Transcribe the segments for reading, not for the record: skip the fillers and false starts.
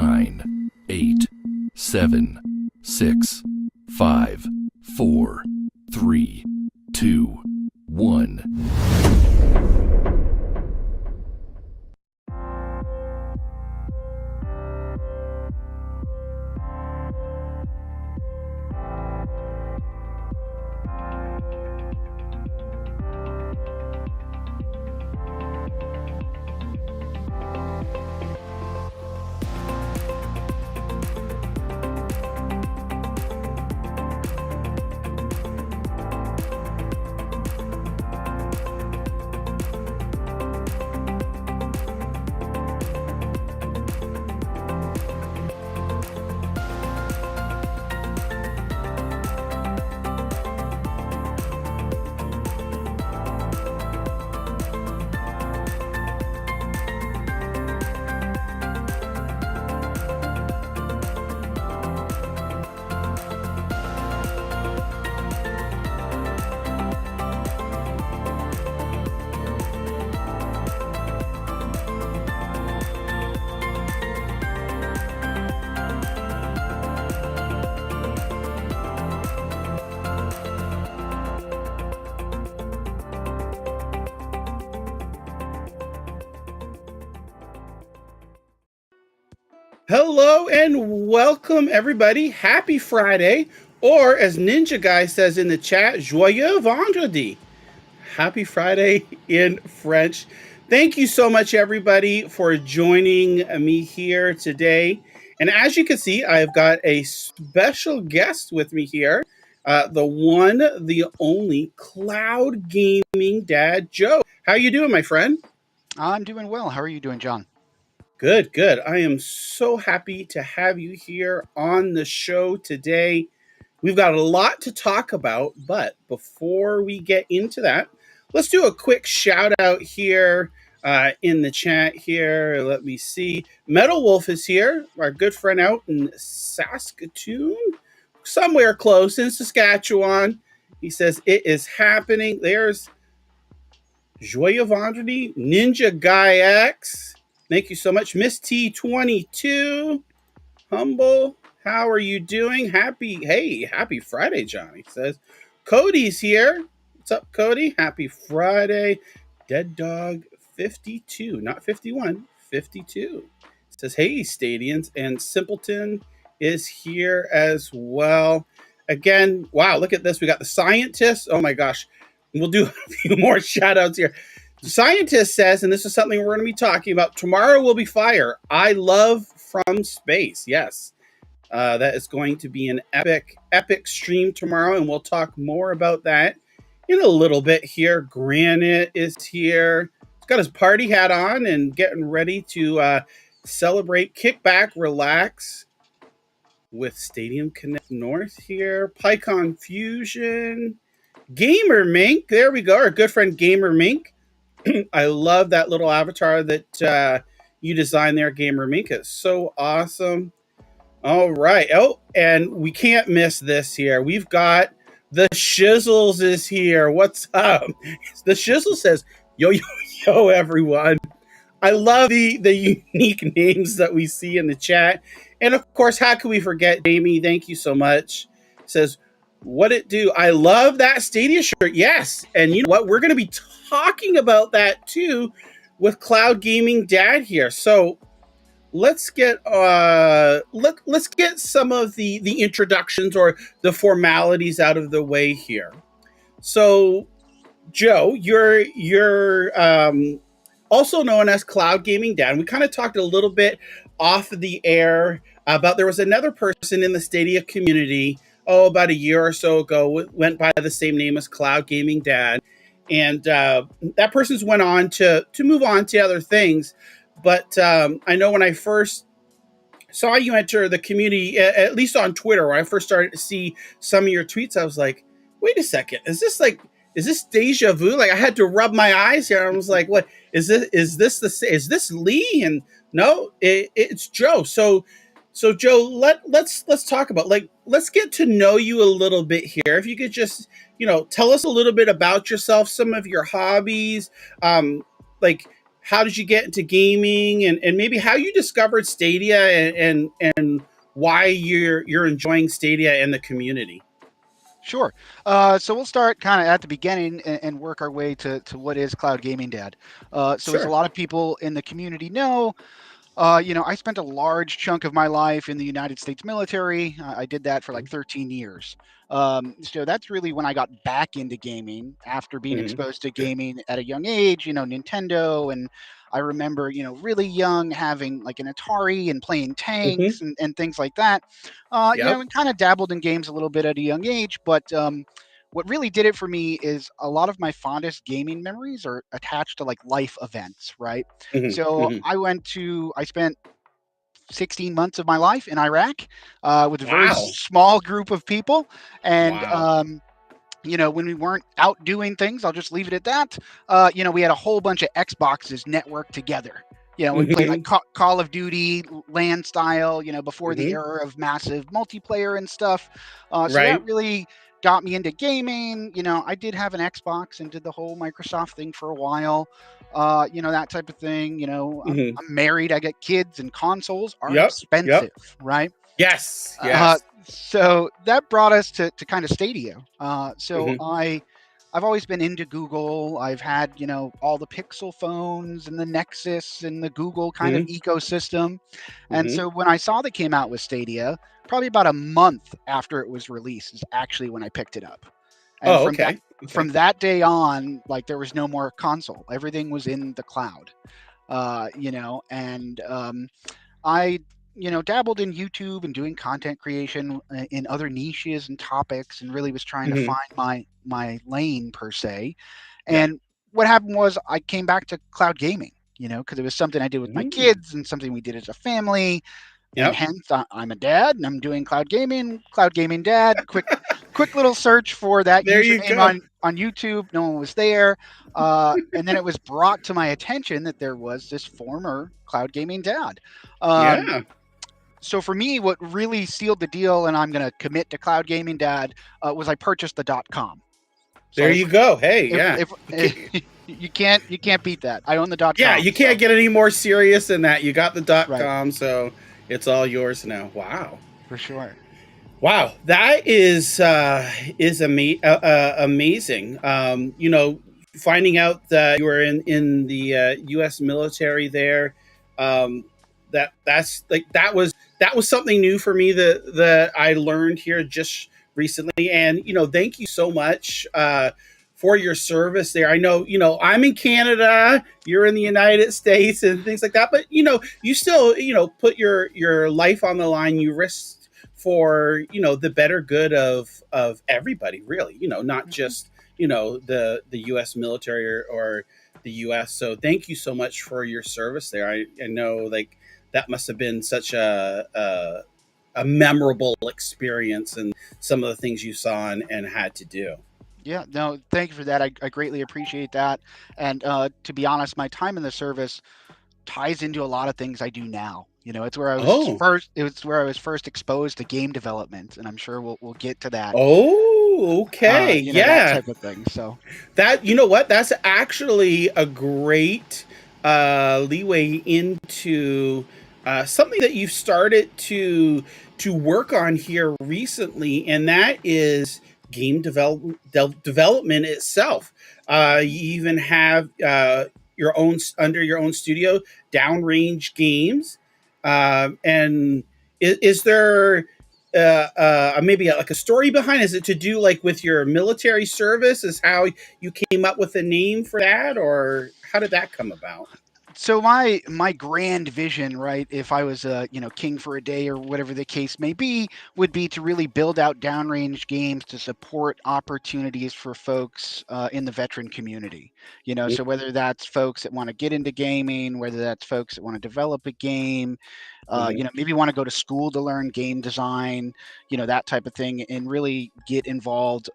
9, 8, 7, 6, 5, 4, 3, 2, 1. Hello and welcome, everybody. Happy Friday, or as Ninja Guy says in the chat, Joyeux Vendredi. Happy Friday in French. Thank you so much, everybody, for joining me here today. And as you can see, I've got a special guest with me here, the one, the only cloud gaming dad, Joe. How you doing, my friend? I'm doing well. How are you doing, John? Good, good. I am so happy to have you here on the show today. We've got a lot to talk about, but before we get into that, let's do a quick shout out here in the chat here. Let me see. Metal Wolf is here, our good friend out in Saskatoon, somewhere close in Saskatchewan. He says it is happening. There's Joyeux Vendredi, Ninja Guy X. Thank you so much. Miss T22, Humble, how are you doing? Happy Friday, Johnny says. Cody's here. What's up, Cody? Happy Friday. Dead Dog 52, not 51, 52. Says, hey, Stadians. And Simpleton is here as well. Again, wow, look at this. We got the scientists. Oh my gosh. We'll do a few more shout outs here. The scientist says, and this is something we're going to be talking about, tomorrow will be fire. I love from space. Yes. That is going to be an epic stream tomorrow, and we'll talk more about that in a little bit here. Granite is here. He's got his party hat on and getting ready to celebrate, kick back, relax with Stadium Connect North here. PyCon Fusion. Gamer Mink. There we go. Our good friend Gamer Mink. I love that little avatar that you designed there, Gamer Mink. It's so awesome. All right. Oh, and we can't miss this here. We've got the Shizzles is here. What's up? The Shizzle says, yo, yo, yo, everyone. I love the unique names that we see in the chat. And of course, how can we forget Jamie? Thank you so much. Says, what it do? I love that Stadia shirt. Yes. And you know what? We're going to be talking about that too with Cloud Gaming Dad here. So let's get let's get some of the introductions or the formalities out of the way here. So Joe, you're also known as Cloud Gaming Dad. We kind of talked a little bit off the air about there was another person in the Stadia community about a year or so ago went by the same name as Cloud Gaming Dad, and that person's went on to move on to other things. But I know when I first saw you enter the community, at least on Twitter, when I first started to see some of your tweets, I was like, wait a second, is this deja vu? Like I had to rub my eyes here. I was like, what is this? Is this Lee? And no, it's Joe. So Joe, let's talk about, like, let's get to know you a little bit here. If you could just, tell us a little bit about yourself, some of your hobbies, like how did you get into gaming, and maybe how you discovered Stadia, and why you're enjoying Stadia and the community. Sure. So we'll start kind of at the beginning and work our way to what is cloud gaming, Dad. So as a Sure. lot of people in the community know, I spent a large chunk of my life in the United States military. I did that for like 13 years. So that's really when I got back into gaming after being Hmm. exposed to gaming at a young age, Nintendo. And I remember, really young having like an Atari and playing Hmm. tanks and things like that. Yep. And kind of dabbled in games a little bit at a young age. But what really did it for me is a lot of my fondest gaming memories are attached to like life events, right? Hmm. So Hmm. I spent 16 months of my life in Iraq with a very Wow. small group of people. And, Wow. when we weren't out doing things, I'll just leave it at that. We had a whole bunch of Xboxes networked together. We played like Hmm. Call of Duty, LAN style, before the Hmm. era of massive multiplayer and stuff. So that Right. really got me into gaming. I did have an Xbox and did the whole Microsoft thing for a while, that type of thing. Hmm. I'm married, I got kids, and consoles are Yep. Yep. expensive, right? Yes. Uh, Yes. so that brought us to kind of Stadia. So Hmm. I've always been into Google. I've had all the Pixel phones and the Nexus and the Google kind of Hmm. ecosystem. And Hmm. so when I saw that came out with Stadia, probably about a month after it was released is actually when I picked it up. And Oh, from that okay. Okay. from that day on, like there was no more console. Everything was in the cloud. And I, dabbled in YouTube and doing content creation in other niches and topics, and really was trying to Hmm. find my lane per se. Yep. And what happened was I came back to cloud gaming, because it was something I did with my Mm. kids and something we did as a family. And Yep. hence I'm a dad and I'm doing cloud gaming dad. Quick little search for that There you username go. on YouTube. No one was there. And then it was brought to my attention that there was this former cloud gaming dad. Um, Yeah. so for me, what really sealed the deal, and I'm going to commit to cloud gaming dad, was I purchased the .com. So There you go. Hey, if, yeah. You if can't, you can't beat that. I own the yeah, .com. you can't So get any more serious than that. You got the right, .com, so it's all yours now. Wow. for sure. Wow, that is amazing. Finding out that you were in the U.S. military there, that was something new for me that I learned here just recently. And thank you so much for your service there. I know I'm in Canada, you're in the United States, and things like that. But you still put your life on the line. You risk for the better good of everybody, really, not Mhm. just the US military, or the US. So thank you so much for your service there. I know, like, that must have been such a memorable experience, and some of the things you saw and had to do. Yeah, no, thank you for that. I greatly appreciate that. And to be honest, my time in the service ties into a lot of things I do now. It's where I was Oh. first. It was where I was first exposed to game development, and I'm sure we'll get to that. Oh, okay. That Yeah. type of thing. So That, you know what, that's actually a great leeway into something that you've started to work on here recently, and that is game development itself. mhm. You even have your own, under your own studio, Downrange Games. And is there maybe like a story behind? Is it to do, like, with your military service? Is how you came up with a name for that, or how did that come about? So my grand vision, right, if I was a king for a day or whatever the case may be, would be to really build out downrange games to support opportunities for folks in the veteran community. So whether that's folks that want to get into gaming, whether that's folks that want to develop a game, Mm-hmm. maybe want to go to school to learn game design, that type of thing, and really get involved.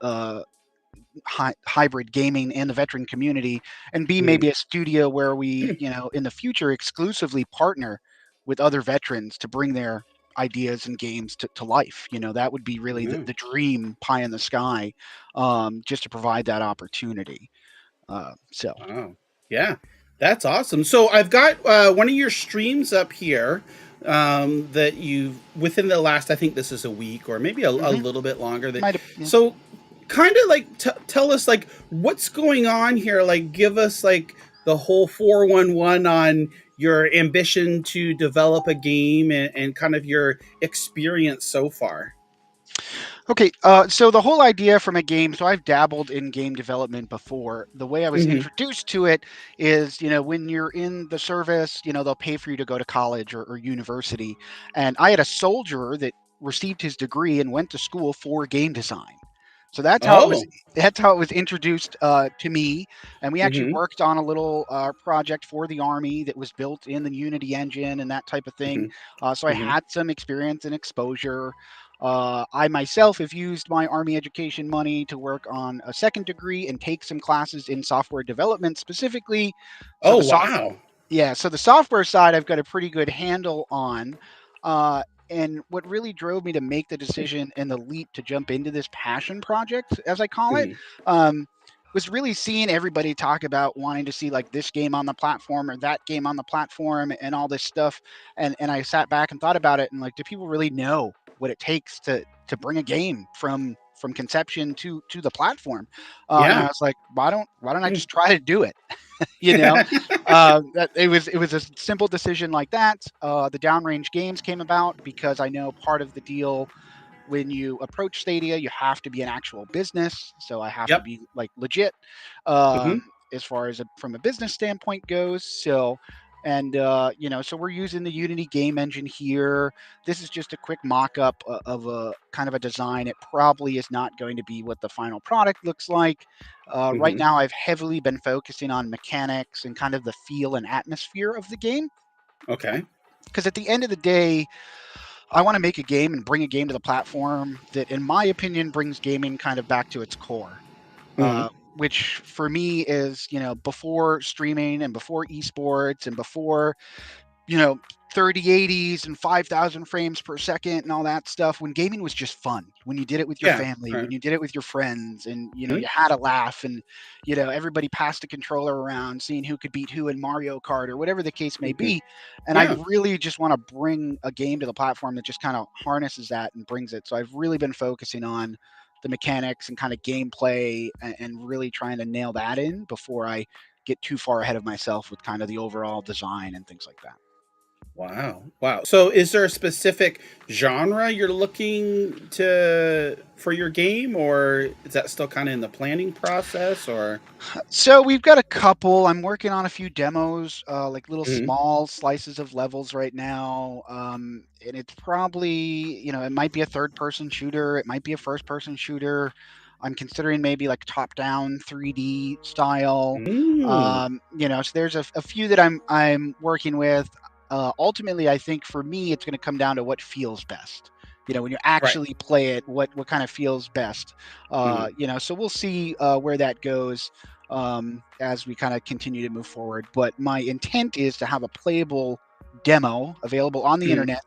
Hybrid gaming and the veteran community, and be Mm-hmm. maybe a studio where we, in the future exclusively partner with other veterans to bring their ideas and games to life. That would be really Yeah. the dream pie in the sky, just to provide that opportunity. So Wow. Yeah. That's awesome. So I've got one of your streams up here that you've within the last, I think this is a week or maybe a Hmm. little bit longer. That Might have, yeah. so kind of like tell us like what's going on here. Like give us like the whole 411 on your ambition to develop a game and kind of your experience so far. Okay, so the whole idea from a game, so I've dabbled in game development before. The way I was Hmm. introduced to it is, when you're in the service, they'll pay for you to go to college or university. And I had a soldier that received his degree and went to school for game design. So Oh. that's how it was introduced to me. And we actually Hmm. worked on a little project for the Army that was built in the Unity engine and that type of thing. Hmm. So I Hmm. had some experience and exposure. I myself have used my Army education money to work on a second degree and take some classes in software development specifically. So Oh the soft, wow. yeah, so the software side I've got a pretty good handle on. Uh, and what really drove me to make the decision and the leap to jump into this passion project, as I call it, Hmm. um, was really seeing everybody talk about wanting to see like this game on the platform or that game on the platform and all this stuff. And I sat back and thought about it and like, do people really know what it takes to bring a game from conception to the platform? And I Yeah. was like, why don't I Hmm. just try to do it? you know, that it was a simple decision like that. The Downrange Games came about because I know part of the deal when you approach Stadia, you have to be an actual business. So I have to Yep. be like legit Hmm. um, as far as from a business standpoint goes. So, and so we're using the Unity game engine here. This is just a quick mock-up of a kind of a design. It probably is not going to be what the final product looks like. Right Hmm. now, I've heavily been focusing on mechanics and kind of the feel and atmosphere of the game. Okay. Because at the end of the day, I want to make a game and bring a game to the platform that, in my opinion, brings gaming kind of back to its core. Hmm. Which for me is, before streaming and before esports and before, you know, 3080s and 5,000 frames per second and all that stuff, when gaming was just fun, when you did it with your Yeah. family, Right. when you did it with your friends, and, Mhm. you had a laugh, and, everybody passed a controller around, seeing who could beat who in Mario Kart or whatever the case may Mhm. be. And I Yeah. really just want to bring a game to the platform that just kind of harnesses that and brings it. So I've really been focusing on the mechanics and kind of gameplay and really trying to nail that in before I get too far ahead of myself with kind of the overall design and things like that. Wow. Wow. So is there a specific genre you're looking to for your game, or is that still kind of in the planning process or So we've got a couple. I'm working on a few demos, like little Mhm. small slices of levels right now. And it's probably, it might be a third person shooter. It might be a first person shooter. I'm considering maybe like top down 3D style. Mm. So there's a few that I'm working with. Ultimately, I think for me, it's going to come down to what feels best. When you Right. actually play it, what kind of feels best. Mhm. So we'll see where that goes as we kind of continue to move forward. But my intent is to have a playable demo available on the Mhm. internet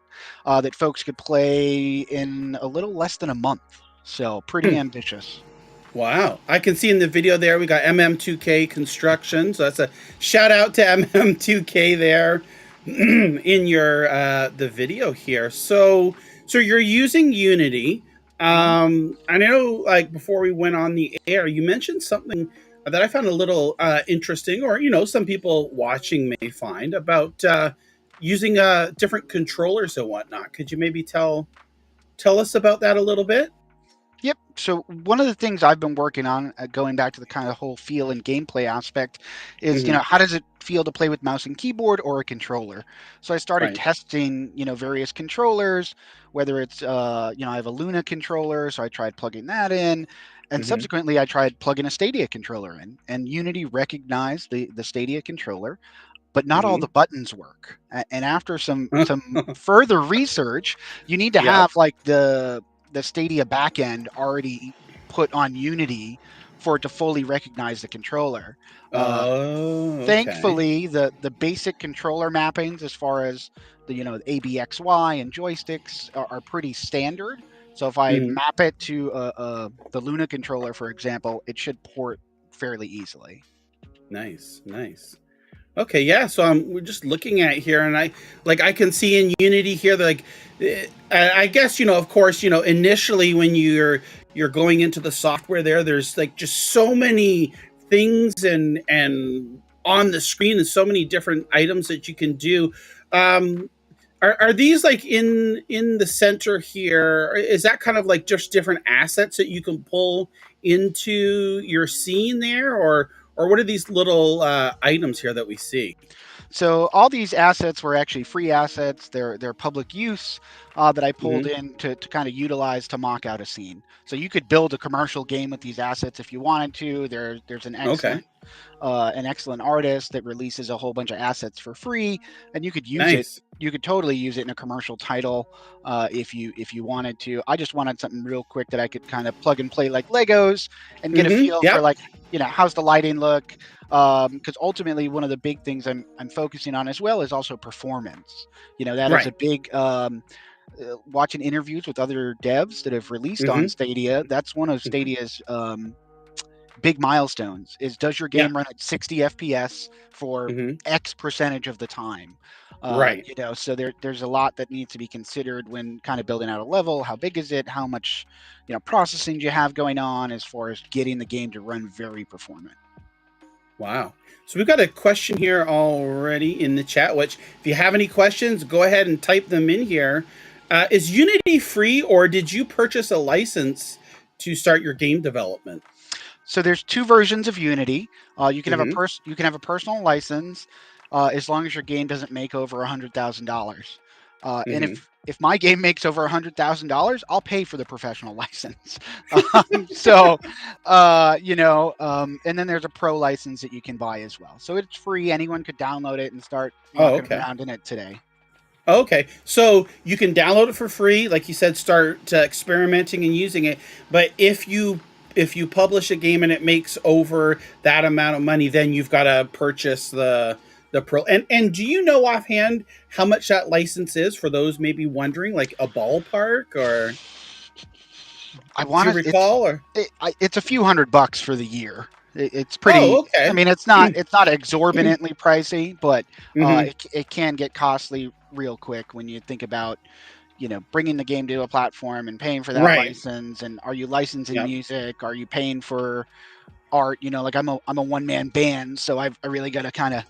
that folks could play in a little less than a month. So pretty ambitious. Wow. I can see in the video there we got MM2K Construction. So that's a shout out to MM2K there in your the video here. So you're using Unity. Mhm. I know like before we went on the air, you mentioned something that I found a little interesting, or some people watching may find about using different controllers and whatnot. Could you maybe tell us about that a little bit? Yep. So one of the things I've been working on, going back to the kind of whole feel and gameplay aspect, is Hmm. how does it feel to play with mouse and keyboard or a controller? So I started Right. testing various controllers, whether it's I have a Luna controller, so I tried plugging that in, and Hmm. subsequently I tried plugging a Stadia controller in, and Unity recognized the Stadia controller, but not all Hmm. the buttons work. And after some further research, you need to Yep. have like the Stadia backend already put on Unity for it to fully recognize the controller. Uh, Oh, okay. Thankfully, the basic controller mappings, as far as the ABXY and joysticks, are pretty standard. So if I Hmm. map it to the Luna controller, for example, it should port fairly easily. Nice, nice. Okay, yeah. So we're just looking at here, and I can see in Unity here that I guess of course initially when you're going into the software there's like just so many things and on the screen and so many different items that you can do. Um, are these like in the center here? Is that kind of like just different assets that you can pull into your scene there, or what are these little items here that we see? So all these assets were actually free assets. They're public use that I pulled Hmm. in to kind of utilize to mock out a scene. So you could build a commercial game with these assets if you wanted to. There's Okay, an excellent artist that releases a whole bunch of assets for free, and you could use it. nice. You could totally use it in a commercial title if you wanted to. I just wanted something real quick that I could kind of plug and play like Legos and get a Hmm. feel for Yep. like how's the lighting look, because ultimately one of the big things I'm focusing on as well is also performance. That is Right. a big watching interviews with other devs that have released on Hmm. Stadia. That's one of Hmm. Stadia's big milestones is does your Yeah. game run at 60 FPS for Hmm. X percentage of the time? Right. So there's a lot that needs to be considered when kind of building out a level. How big is it? How much, processing do you have going on as far as getting the game to run very performant? Wow. So we've got a question here already in the chat. Which, if you have any questions, go ahead and type them in here. Is Unity free, or did you purchase a license to start your game development? So there's two versions of Unity. Hmm. You can have a personal license as long as your game doesn't make over $100,000. And Hmm. if my game makes over $100,000, I'll pay for the professional license. So and then there's a pro license that you can buy as well. So it's free. Anyone could download it and start Oh, mucking okay. around in it today. Okay, so you can download it for free, like you said, start experimenting and using it. But if you publish a game and it makes over that amount of money, then you've got to purchase the pro. And do you know offhand how much that license is for those maybe wondering, like a ballpark, or I do you want to. recall? Or It's a few $100 for the year. It's oh, pretty. I okay. mean, it's not exorbitantly pricey, but Hmm. it can get costly real quick when you think about bringing the game to a platform and paying for that Right. license. And are you licensing Yep. music? Are you paying for art? Like I'm a one man band, so I really got to kind of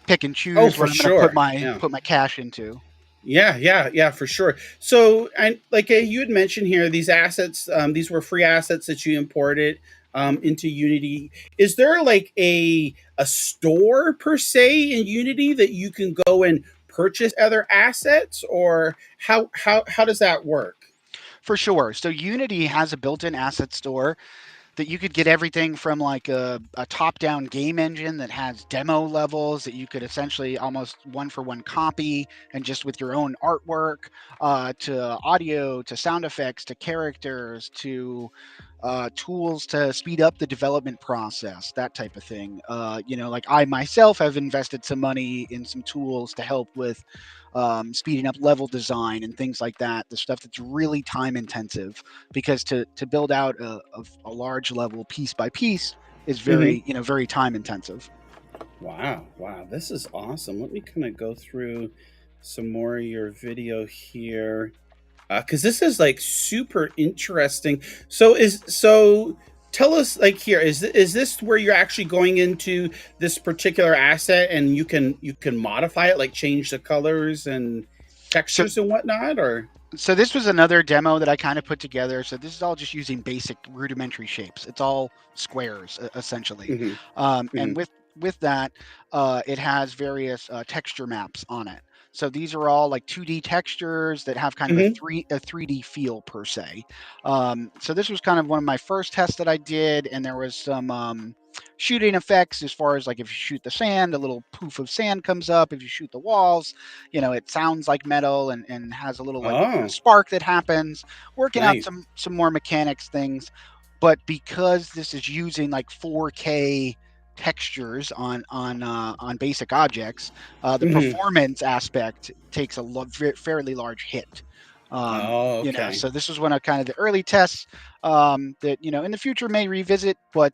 pick and Oh, choose for what I'm going to put sure. my Yeah. put my cash into. Yeah, yeah, yeah, for sure. So, and like you had mentioned here, these assets, these were free assets that you imported into Unity. Is there like a store per se in Unity that you can go and purchase other assets, or how does that work? For sure. So Unity has a built-in asset store that you could get everything from like a top-down game engine that has demo levels that you could essentially almost one for one copy and just with your own artwork, to audio, to sound effects, to characters, to tools to speed up the development process, that type of thing. Like I myself have invested some money in some tools to help with speeding up level design and things like that. The stuff that's really time intensive, because to build out a large level piece by piece is Hmm. very time intensive. Wow, wow, this is awesome. Let me kind of go through some more of your video here. Because this is like super interesting. So tell us like here is this where you're actually going into this particular asset and you can modify it, like change the colors and So textures and whatnot, or so this was another demo that I kind of put together. So this is all just using basic rudimentary shapes. It's all squares essentially, hmm. and Hmm. with that, it has various texture maps on it. So these are all like 2D textures that have kind of Hmm. 3D feel per se. So this was kind of one of my first tests that I did, and there was some shooting effects as far as like if you shoot the sand, a little poof of sand comes up. If you shoot the walls, it sounds like metal and has a little like Oh, spark that happens. Working out nice. some more mechanics things, but because this is using like 4K textures on basic objects, the Hmm. performance aspect takes a fairly large hit. Oh, okay. So this was one of kind of the early tests that in the future may revisit, but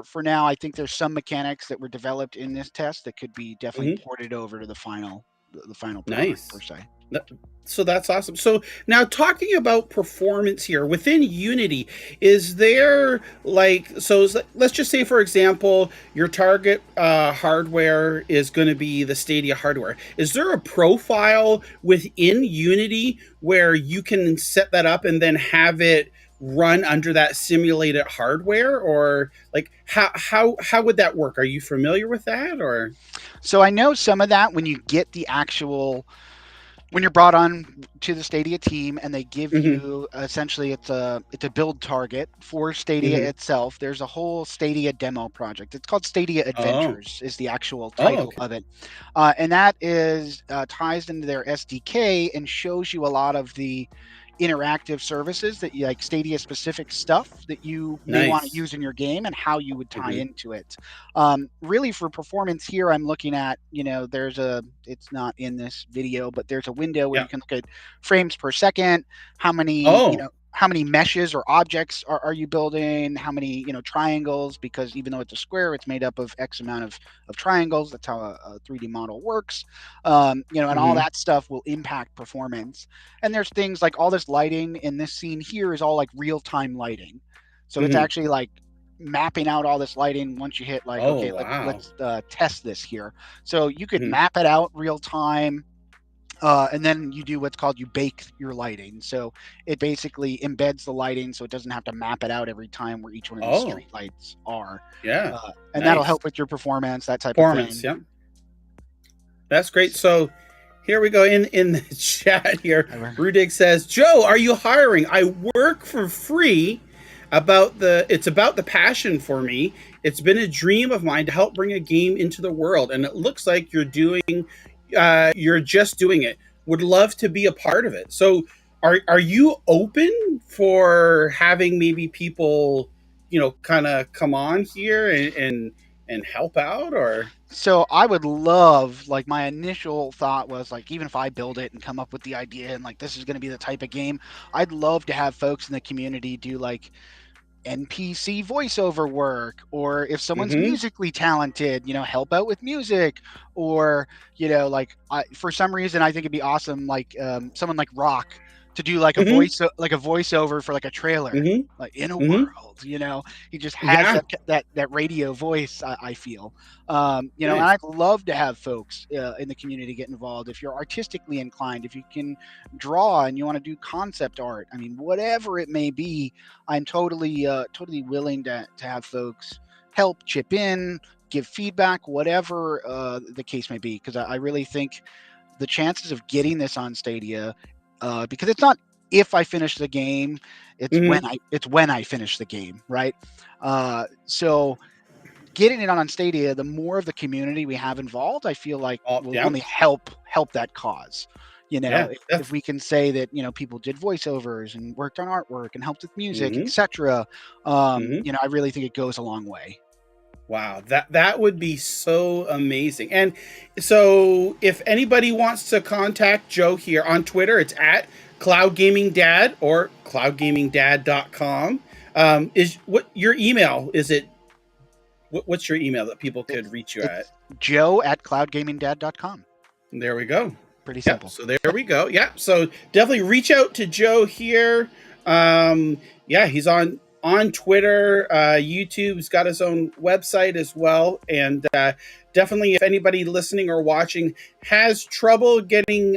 for now, I think there's some mechanics that were developed in this test that could be definitely Mhm. ported over to the final product per Nice. se. That- So that's awesome. So now talking about performance here within Unity, is there let's just say, for example, your target hardware is going to be the Stadia hardware. Is there a profile within Unity where you can set that up and then have it run under that simulated hardware, or like how would that work? Are you familiar with that, or? So I know some of that when you're brought on to the Stadia team and they give Hmm. you essentially it's a build target for Stadia Hmm. itself. There's a whole Stadia demo project. It's called Stadia Oh. Adventures is the actual Oh, title okay. of it, and that is ties into their SDK and shows you a lot of the interactive services that you like Stadia specific stuff that you may want to Nice. use in your game and how you would tie Hmm. into it. Really for performance here, I'm looking at, it's not in this video, but there's a window where Yeah. you can look at frames per second, how many, Oh. how many meshes or objects are you building, how many, triangles, because even though it's a square, it's made up of X amount of triangles. That's how a 3D model works. And all Hmm. that stuff will impact performance. And there's things like all this lighting in this scene here is all like real-time lighting. So it's Hmm. actually like mapping out all this lighting once you hit like, Oh, okay, wow. let's test this here. So you could Hmm. map it out real time. And then you do what's called you bake your lighting. So it basically embeds the lighting so it doesn't have to map it out every time where each one of these Oh, street lights are. yeah. And that'll Nice. help with your performance, that type of Performance. thing. Yep. That's great. So here we go in the chat here. Rudig says, Joe, are you hiring? I work for free. It's about the passion for me. It's been a dream of mine to help bring a game into the world, and it looks like you're just doing it. Would love to be a part of it. So are you open for having maybe people, kind of come on here and help out, or? So I would love, like, my initial thought was like, even if I build it and come up with the idea and like this is going to be the type of game, I'd love to have folks in the community do like NPC voiceover work, or if someone's Mm-hmm. musically talented, help out with music, or like for some reason I think it'd be awesome, like someone like Rock to do like a Mm-hmm. voiceover for like a trailer, Mm-hmm. like in a Mm-hmm. world. He just has Yeah. that radio voice. I feel, and Nice. I'd love to have folks in the community get involved. If you're artistically inclined, if you can draw and you want to do concept art, I mean, whatever it may be, I'm totally willing to have folks help chip in, give feedback, whatever the case may be, because I really think the chances of getting this on Stadia, because it's not if I finish the game, it's Mm-hmm. when I finish the game, right? So getting it on Stadia, the more of the community we have involved, I feel like Oh, will yeah. only help that cause. Yeah. If we can say that people did voiceovers and worked on artwork and helped with music, Mm-hmm. etc. Mm-hmm. I really think it goes a long way. Wow, that would be so amazing. And so if anybody wants to contact Joe here on Twitter, it's at Cloud Gaming Dad or cloudgamingdad.com. Is what your email? Is it what's your email that people could reach you at? It's Joe at cloudgamingdad.com. There we go. Pretty Yep. simple. So there we go. Yeah. So definitely reach out to Joe here. Yeah, he's on Twitter, YouTube. He's got his own website as well. And definitely, if anybody listening or watching has trouble getting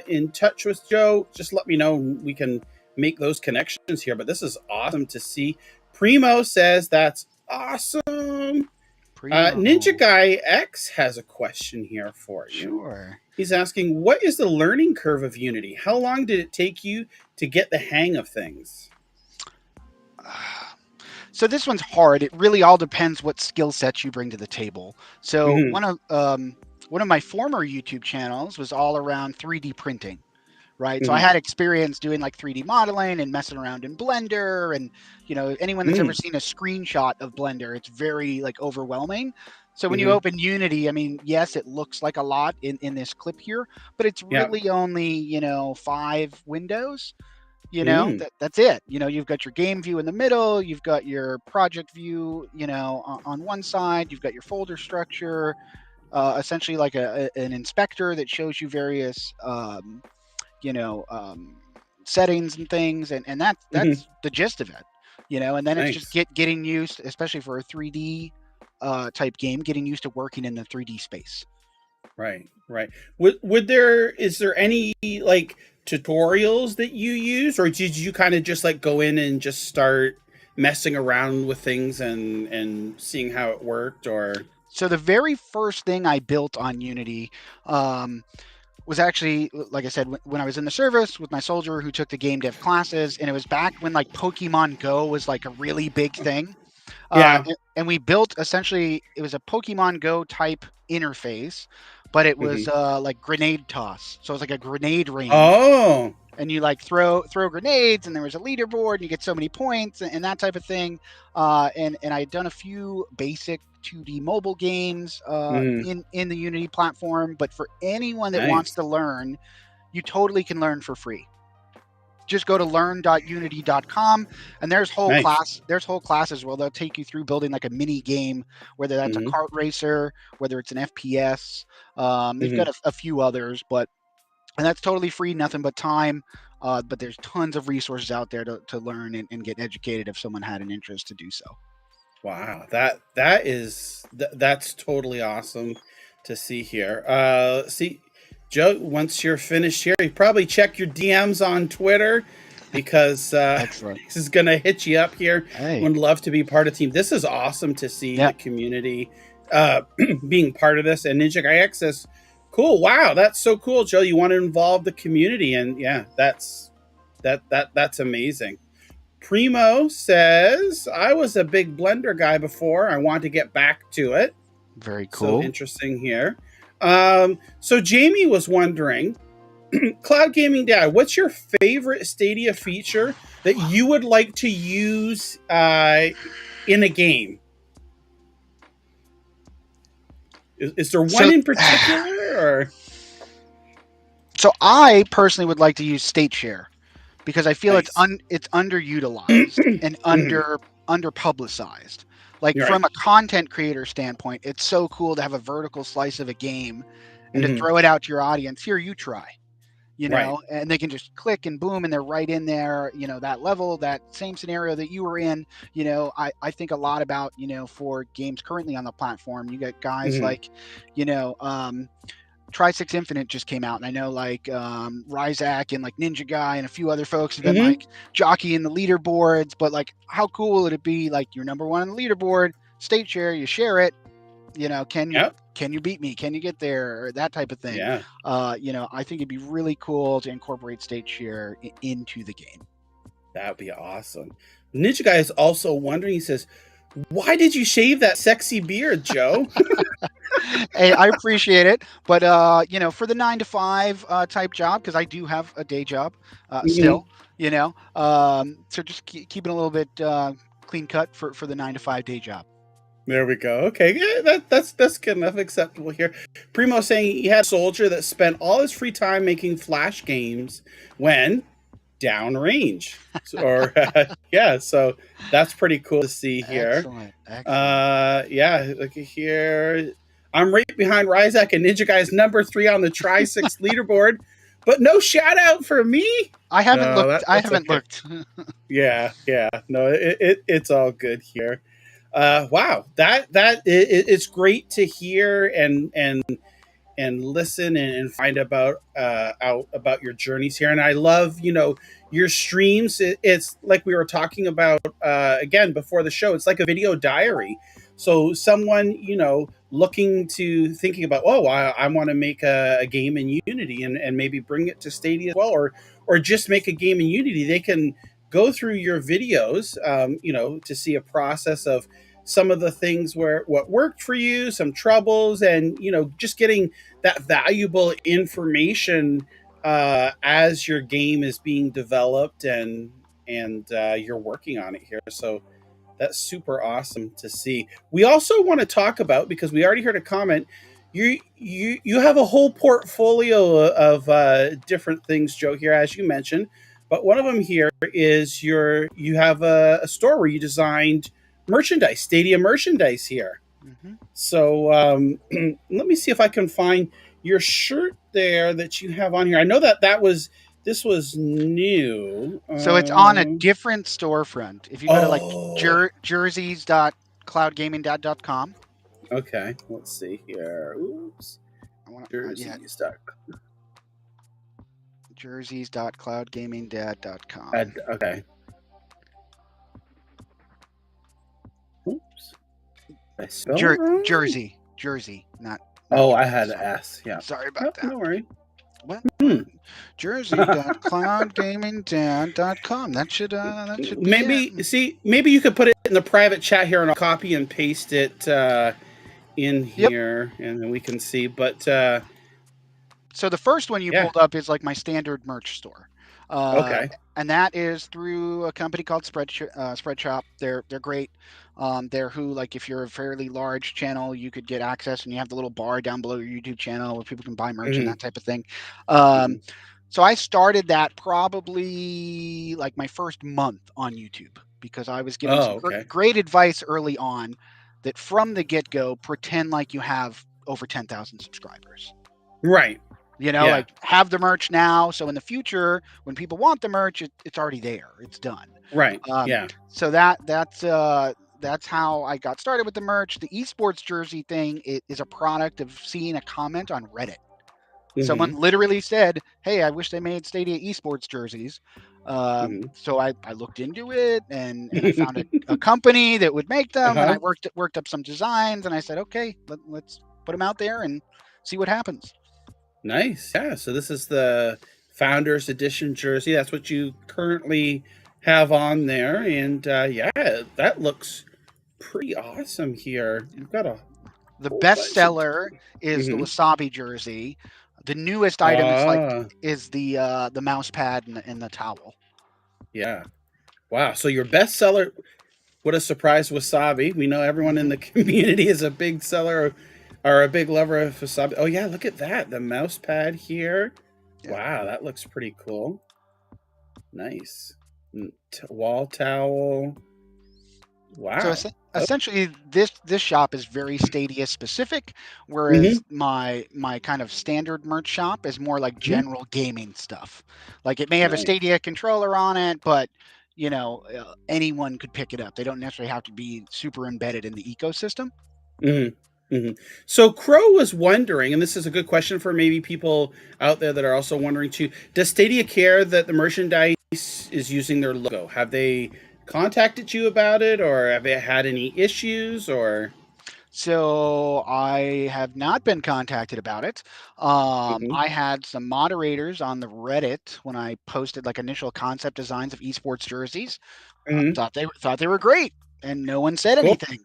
in touch with Joe, just let me know. We can make those connections here. But this is awesome to see. Primo says that's awesome. Ninja Primo. Guy X has a question here for you. Sure. He's asking, what is the learning curve of Unity? How long did it take you to get the hang of things? So this one's hard. It really all depends what skill sets you bring to the table. So Mm-hmm. one of my former YouTube channels was all around 3D printing, right? So I Mm-hmm. had experience doing like 3D modeling and messing around in Blender, and anyone that's ever Mm-hmm. seen a screenshot of Blender, it's very like overwhelming. So when you Mm-hmm. open Unity, I mean, yes, it looks like a lot in this clip here, but it's Yeah. really only 5 windows. That's it. You've got your game view in the middle, you've got your project view, on one side, you've got your folder structure, essentially like an inspector that shows you various, settings and things, and that's the gist of it. And then it's just Nice. getting used, especially for a 3D type game, getting used to working in the 3D space. Right. Is there any like tutorials that you use, or did you kind of just like go in and just start messing around with things and seeing how it worked, or? So the very first thing I built on Unity was actually, like I said, when I was in the service with my soldier who took the game dev classes, and it was back when like Pokemon Go was like a really big thing. Yeah. And we built, essentially, it was a Pokemon Go type interface, but it was like grenade toss. So it was like a grenade range. Oh. And you like throw grenades, and there was a leaderboard, and you get so many points and that type of thing. And I had done a few basic 2D mobile games in the Unity platform. But for anyone that wants to learn, you totally can learn for free. Just go to learn.unity.com, and there's whole classes where they'll take you through building like a mini game, whether that's a kart racer, whether it's an FPS. They've got a few others, and that's totally free, nothing but time. But there's tons of resources out there to learn and get educated if someone had an interest to do so. Wow, that's totally awesome to see here. See, Joe, once you're finished here, you probably check your DMs on Twitter, because this is gonna hit you up here. Hey. Would love to be part of the team. This is awesome to see the community being part of this. And Ninja Guy X says, "Cool, wow, that's so cool, Joe. You want to involve the community, and yeah, that's amazing." Primo says, "I was a big Blender guy before. I want to get back to it." Very cool. So interesting here. So Jamie was wondering, Cloud Gaming Dad, what's your favorite Stadia feature that you would like to use in a game? Is there one in particular, or? So I personally would like to use State Share, because I feel it's underutilized and under publicized. Like from a content creator standpoint, it's so cool to have a vertical slice of a game and to throw it out to your audience. Here, you try, and they can just click and boom, and they're right in there, that level, that same scenario that you were in. I think a lot about, for games currently on the platform, you get guys like, Tri-Six Infinite just came out, and I know like Ryzak and like Ninja Guy and a few other folks have been like jockeying the leaderboards. But like, how cool would it be? Like, you're number one on the leaderboard, State Share, you share it. Can you beat me? Can you get there? Or that type of thing. Yeah. I think it'd be really cool to incorporate State Share into the game. That'd be awesome. Ninja Guy is also wondering. He says, "Why did you shave that sexy beard, Joe?" Hey, I appreciate it, but for the 9 to 5 type job, because I do have a day job still, so just keeping a little bit clean cut for the 9 to 5 day job. There we go. Okay, yeah, that's good enough, acceptable here. Primo saying he had a soldier that spent all his free time making flash games when downrange. So that's pretty cool to see here. Excellent. Yeah, look here. I'm right behind Ryzak and Ninja Guy's number 3 on the Tri-Six leaderboard, but no shout out for me. I haven't looked. I haven't looked. Yeah. No, it's all good here. Wow, it's great to hear and listen and find out about your journeys here. And I love, your streams. It's like we were talking about again before the show. It's like a video diary. So someone, thinking about, I want to make a game in Unity and maybe bring it to Stadia as well, or just make a game in Unity. They can go through your videos, to see a process of some of the things what worked for you, some troubles, and, just getting that valuable information as your game is being developed and you're working on it here. So that's super awesome to see. We also want to talk about, because we already heard a comment, you have a whole portfolio of different things, Joe, here, as you mentioned. but one of them here is you have a store where you designed merchandise, Stadia merchandise here. Mm-hmm. So let me see if I can find your shirt there that you have on here. I know this was new. So it's on a different storefront. If you go to like Oh, jerseys.cloudgaming.com. okay. Let's see here. Oops. Jerseys.cloudgaming.com. Okay. Oops. Did I spell it wrong? Jersey, not Oh, I Jersey. had an S. Yeah. Sorry about Nope, that. no worry. Well, jersey.cloudgaming.com. That should be it. Maybe you could put it in the private chat here and I'll copy and paste it in here and then we can see. But so the first one you pulled up is like my standard merch store. Okay. And that is through a company called Spreadshop. They're great. They're who, like, if you're a fairly large channel, you could get access, and you have the little bar down below your YouTube channel where people can buy merch and that type of thing. So I started that probably like my first month on YouTube because I was given some great advice early on that from the get-go, pretend like you have over 10,000 subscribers. Right. You know, like have the merch now. So in the future, when people want the merch, it's already there. It's done. Right. So that's how I got started with the merch. The esports jersey thing is a product of seeing a comment on Reddit. Someone literally said, "Hey, I wish they made Stadia esports jerseys." So I looked into it and I found a company that would make them, and I worked up some designs, and I said, "Okay, let's put them out there and see what happens." Nice. Yeah. So this is the Founders Edition jersey. That's what you currently have on there, and that looks pretty awesome here. You've got the best seller is the Wasabi jersey. The newest item is the mouse pad and the towel. Yeah. Wow. So your best seller, what a surprise, Wasabi. We know everyone in the community is a big seller or a big lover of Wasabi. Oh yeah, look at that. The mouse pad here. Yeah. Wow, that looks pretty cool. Nice. Wall towel. Wow. So essentially, this shop is very Stadia specific, whereas my kind of standard merch shop is more like general gaming stuff. Like it may have a Stadia controller on it, but you know, anyone could pick it up. They don't necessarily have to be super embedded in the ecosystem. So Crow was wondering, and this is a good question for maybe people out there that are also wondering too, does Stadia care that the merchandise is using their logo? Have they contacted you about it, or have they had any issues, or? So I have not been contacted about it. I had some moderators on the Reddit when I posted like initial concept designs of esports jerseys. Thought they were great, and no one said anything.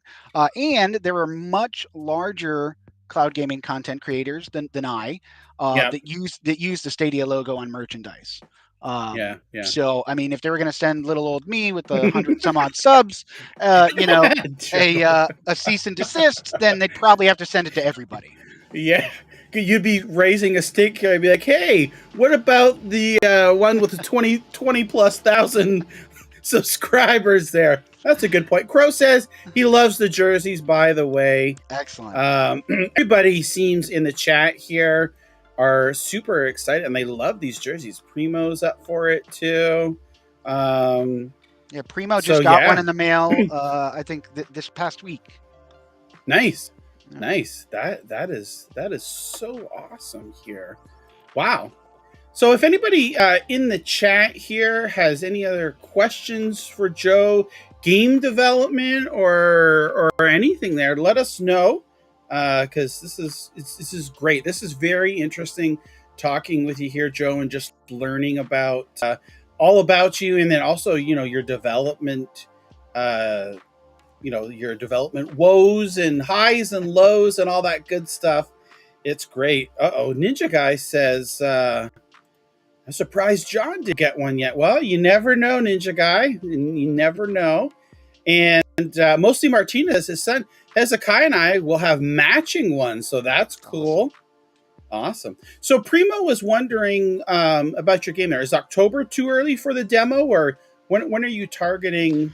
And there were much larger cloud gaming content creators than I that use the Stadia logo on merchandise. So I mean, if they were going to send little old me with 100 some odd subs, you know, a cease and desist, then they'd probably have to send it to everybody. Yeah, you'd be raising a stake here. I'd be like, hey, what about the one with the 20 plus thousand subscribers there? That's a good point. Crow says he loves the jerseys, by the way. Excellent. Everybody seems in the chat here are super excited, and they love these jerseys. Primo's up for it, too. Primo just got one in the mail, I think, this past week. Nice. Nice. That is so awesome here. Wow. So if anybody in the chat here has any other questions for Joe, game development or anything there, let us know, because this is great. This is very interesting talking with you here, Joe, and just learning about all about you, and then also your development, your development woes and highs and lows and all that good stuff. It's great. Ninja Guy says, I'm surprised John didn't get one yet. Well, you never know, Ninja Guy. You never know. And mostly Martinez, his son, Hezekiah, and I will have matching ones. So that's cool. Awesome. So Primo was wondering about your game there. Is October too early for the demo, or when are you targeting?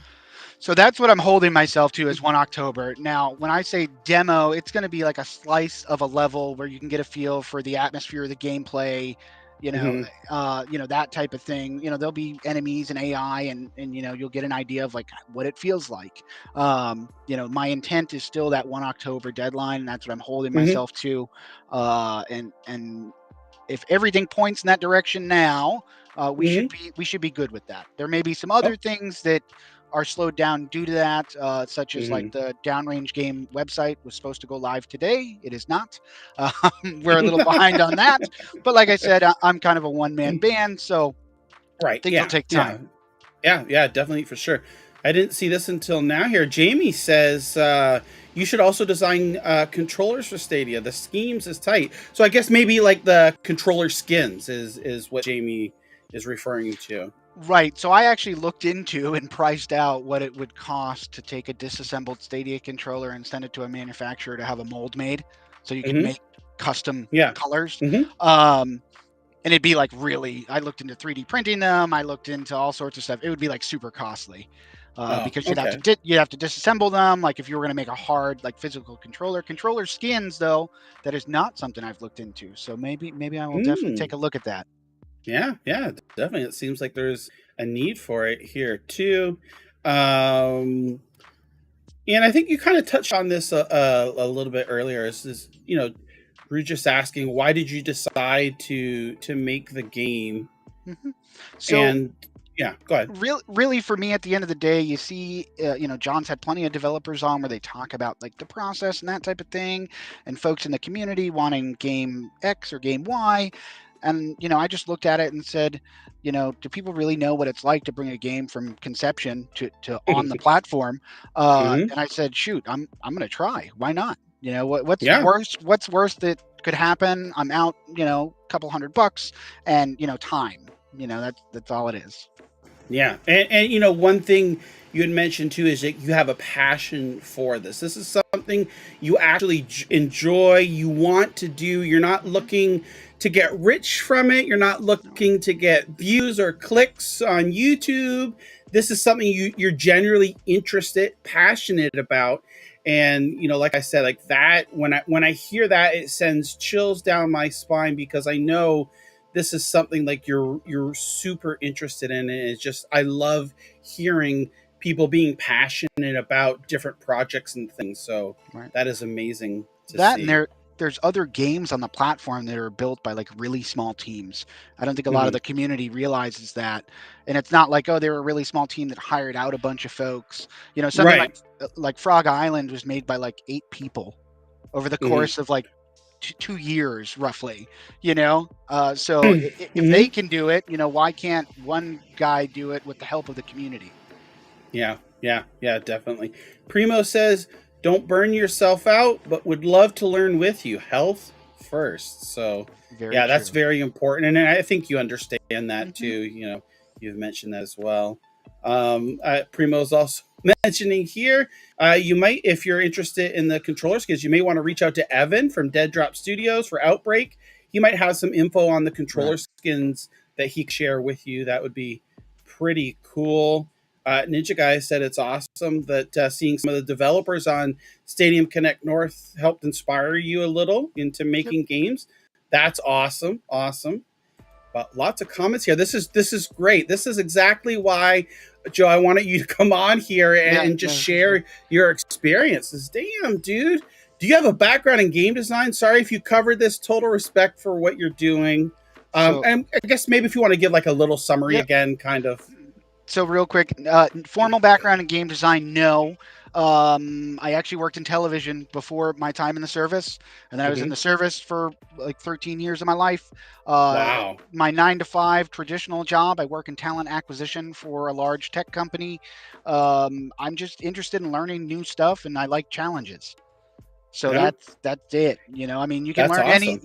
So that's what I'm holding myself to, is 1 October. Now, when I say demo, it's going to be like a slice of a level where you can get a feel for the atmosphere, the gameplay, that type of thing. There'll be enemies and AI, and you'll get an idea of like what it feels like. My intent is still that 1 October deadline, and that's what I'm holding myself to. And if everything points in that direction now, we should be good with that. There may be some other things that are slowed down due to that, such as like the Downrange Game website was supposed to go live today. It is not. We're a little behind on that, but like I said, I'm kind of a one-man band, so things will take time. Yeah, definitely, for sure. I didn't see this until now here. Jamie says you should also design controllers for Stadia. The schemes is tight. So I guess maybe like the controller skins is what Jamie is referring to. Right. So I actually looked into and priced out what it would cost to take a disassembled Stadia controller and send it to a manufacturer to have a mold made, so you can make custom colors. And it'd be like I looked into 3D printing them. I looked into all sorts of stuff. It would be like super costly because you'd have to disassemble them. Like if you were going to make a hard like physical controller skins, though, that is not something I've looked into. So maybe I will definitely take a look at that. Yeah, definitely. It seems like there's a need for it here too. And I think you kind of touched on this a little bit earlier. Is we're just asking, why did you decide to make the game? So go ahead. Really, for me, at the end of the day, you see, John's had plenty of developers on where they talk about like the process and that type of thing, and folks in the community wanting game X or game Y. And, I just looked at it and said, do people really know what it's like to bring a game from conception to on the platform? And I said, shoot, I'm going to try. Why not? What's worse that could happen? I'm out, a couple $100 and, time, that's all it is. Yeah. And one thing you had mentioned too is that you have a passion for this. This is something you actually enjoy, you want to do. You're not looking to get rich from it. You're not looking to get views or clicks on YouTube. This is something you're generally interested, passionate about. And, like I said, like that, when I hear that, it sends chills down my spine, because I know this is something like you're super interested in. And it's just, I love hearing people being passionate about different projects and things. So that is amazing to see. And there's other games on the platform that are built by like really small teams. I don't think a lot of the community realizes that. And it's not like, they're a really small team that hired out a bunch of folks. Something like Frog Island was made by like 8 people over the course of like 2 years, roughly. So if they can do it, why can't one guy do it with the help of the community? Yeah, definitely. Primo says, don't burn yourself out, but would love to learn with you. Health first. So that's very important. And I think you understand that too. You've mentioned that as well. Primo's also mentioning here, you might, if you're interested in the controller skins, you may want to reach out to Evan from Dead Drop Studios for Outbreak. He might have some info on the controller skins that he can share with you. That would be pretty cool. Ninja Guy said it's awesome that seeing some of the developers on Stadium Connect North helped inspire you a little into making games. That's awesome. But lots of comments here. This is great. This is exactly why, Joe, I wanted you to come on here and just share your experiences. Damn, dude. Do you have a background in game design? Sorry if you covered this. Total respect for what you're doing. And I guess maybe if you want to give like a little summary again, kind of. So real quick, formal background in game design, no. I actually worked in television before my time in the service, and then I was in the service for like 13 years of my life. Wow. My 9-to-5 traditional job, I work in talent acquisition for a large tech company. I'm just interested in learning new stuff, and I like challenges. So that's it. You can learn you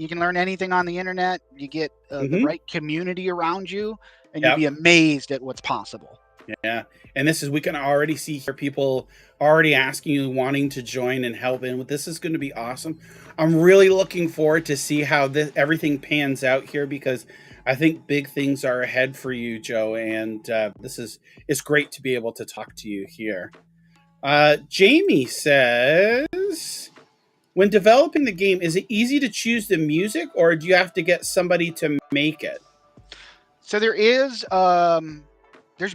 can learn anything on the internet. You get the right community around you, and you'll be amazed at what's possible. Yeah. And we can already see here people already asking you, wanting to join and help in with this. Is going to be awesome. I'm really looking forward to see how everything pans out here, because I think big things are ahead for you, Joe. And it's great to be able to talk to you here. Jamie says, when developing the game, is it easy to choose the music, or do you have to get somebody to make it? So there's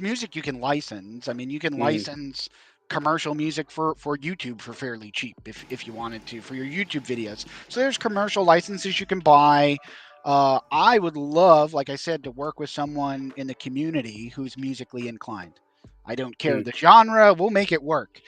music you can license. I mean, you can license commercial music for YouTube for fairly cheap if you wanted to, for your YouTube videos. So there's commercial licenses you can buy. I would love, like I said, to work with someone in the community who's musically inclined. I don't care the genre, we'll make it work.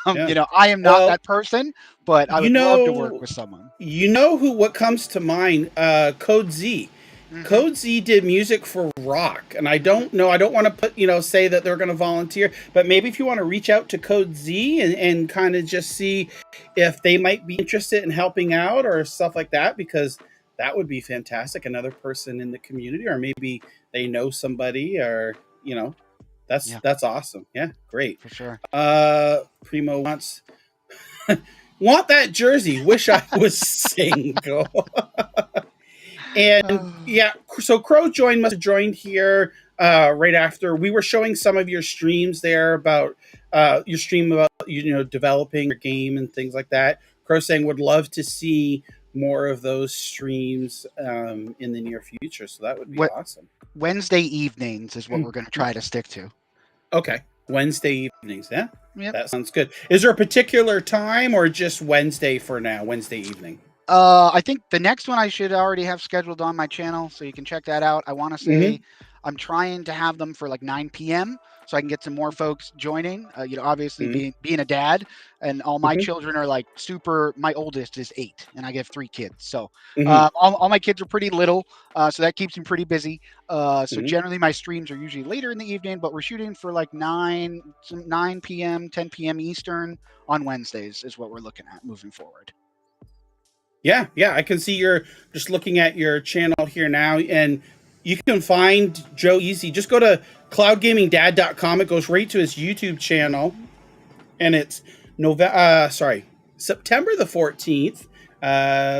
Yeah. I am not Well, that person, but I would love to work with someone. what comes to mind? Code Z. Hmm. Code Z did music for rock, and I don't know. I don't want to say that they're going to volunteer, but maybe if you want to reach out to Code Z and kind of just see if they might be interested in helping out or stuff like that, because that would be fantastic. Another person in the community, or maybe they know somebody, or that's awesome. Yeah, great. For sure. Primo wants want that jersey. Wish I was single. And yeah, so Crow must have joined here right after we were showing some of your streams there about your stream about developing your game and things like that. Crow saying would love to see more of those streams in the near future, so that would be awesome. Wednesday evenings is what we're going to try to stick to. Okay, Wednesday evenings. Yeah, yep. That sounds good. Is there a particular time, or just Wednesday for now? Wednesday evening. I think the next one I should already have scheduled on my channel, so you can check that out. I want to say I'm trying to have them for like 9 p.m. so I can get some more folks joining. Obviously being a dad, and all my children are like super. My oldest is 8, and I have 3 kids, so all my kids are pretty little, so that keeps me pretty busy. So generally my streams are usually later in the evening, but we're shooting for like 9 p.m., 10 p.m. Eastern on Wednesdays is what we're looking at moving forward. Yeah, I can see you're just looking at your channel here now, and you can find Joe easy. Just go to cloudgamingdad.com. It goes right to his YouTube channel, and it's September the 14th.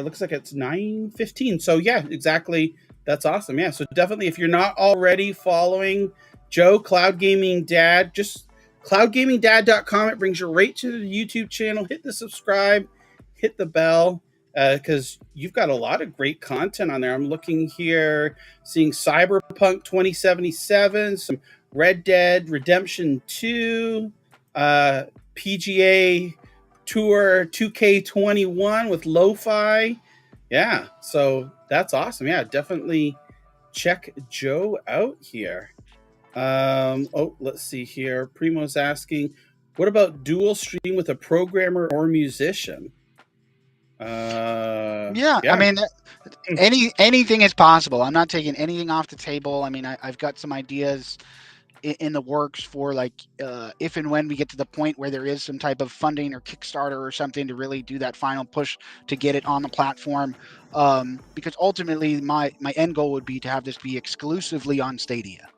Looks like it's 9:15. So yeah, exactly. That's awesome. Yeah, so definitely, if you're not already following Joe, Cloud Gaming Dad, just cloudgamingdad.com. It brings you right to the YouTube channel. Hit the subscribe, hit the bell, because you've got a lot of great content on there. I'm looking here, seeing Cyberpunk 2077, some Red Dead Redemption 2, PGA Tour 2K21 with lo-fi. Yeah, so that's awesome. Yeah, definitely check Joe out here. Let's see here. Primo's asking, what about dual stream with a programmer or musician? Yeah, I mean, anything is possible. I'm not taking anything off the table. I mean, I've got some ideas in the works for like if and when we get to the point where there is some type of funding or Kickstarter or something to really do that final push to get it on the platform. Because ultimately, my end goal would be to have this be exclusively on Stadia.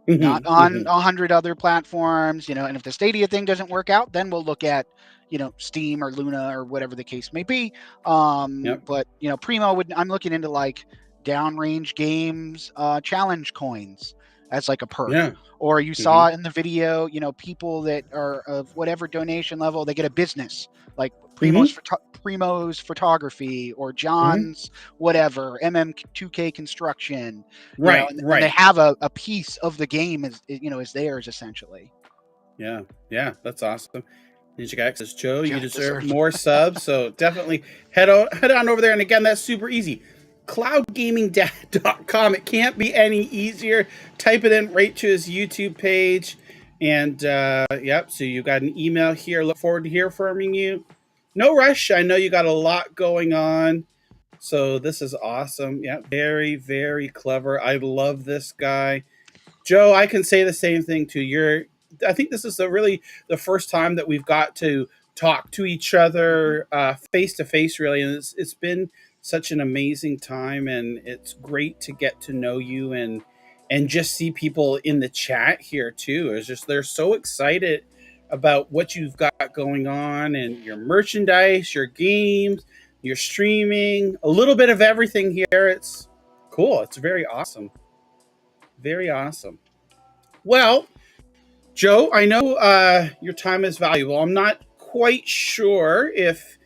Not on 100 other platforms, and if the Stadia thing doesn't work out, then we'll look at, Steam or Luna or whatever the case may be. But, Primo I'm looking into like Downrange Games challenge coins as like a perk. Yeah. Or you saw in the video, people that are of whatever donation level, they get a business like Primo's photography or John's whatever, MM2K construction. Right. And they have a piece of the game is theirs essentially. Yeah, that's awesome. Ninja Guy says, Joe, you deserve more subs, so definitely head on over there. And again, that's super easy. cloudgamingdad.com. It can't be any easier. Type it in right to his YouTube page. And so you got an email here. Look forward to hearing from you. No rush. I know you got a lot going on. So this is awesome. Yeah, very, very clever. I love this guy. Joe, I can say the same thing too. I think this is really the first time that we've got to talk to each other face to face, really. And it's been such an amazing time, and it's great to get to know you and and just see people in the chat here too. It's just they're so excited about what you've got going on and your merchandise, your games, your streaming, a little bit of everything here. It's cool. It's very awesome. Very awesome. Well, Joe, I know your time is valuable. I'm not quite sure if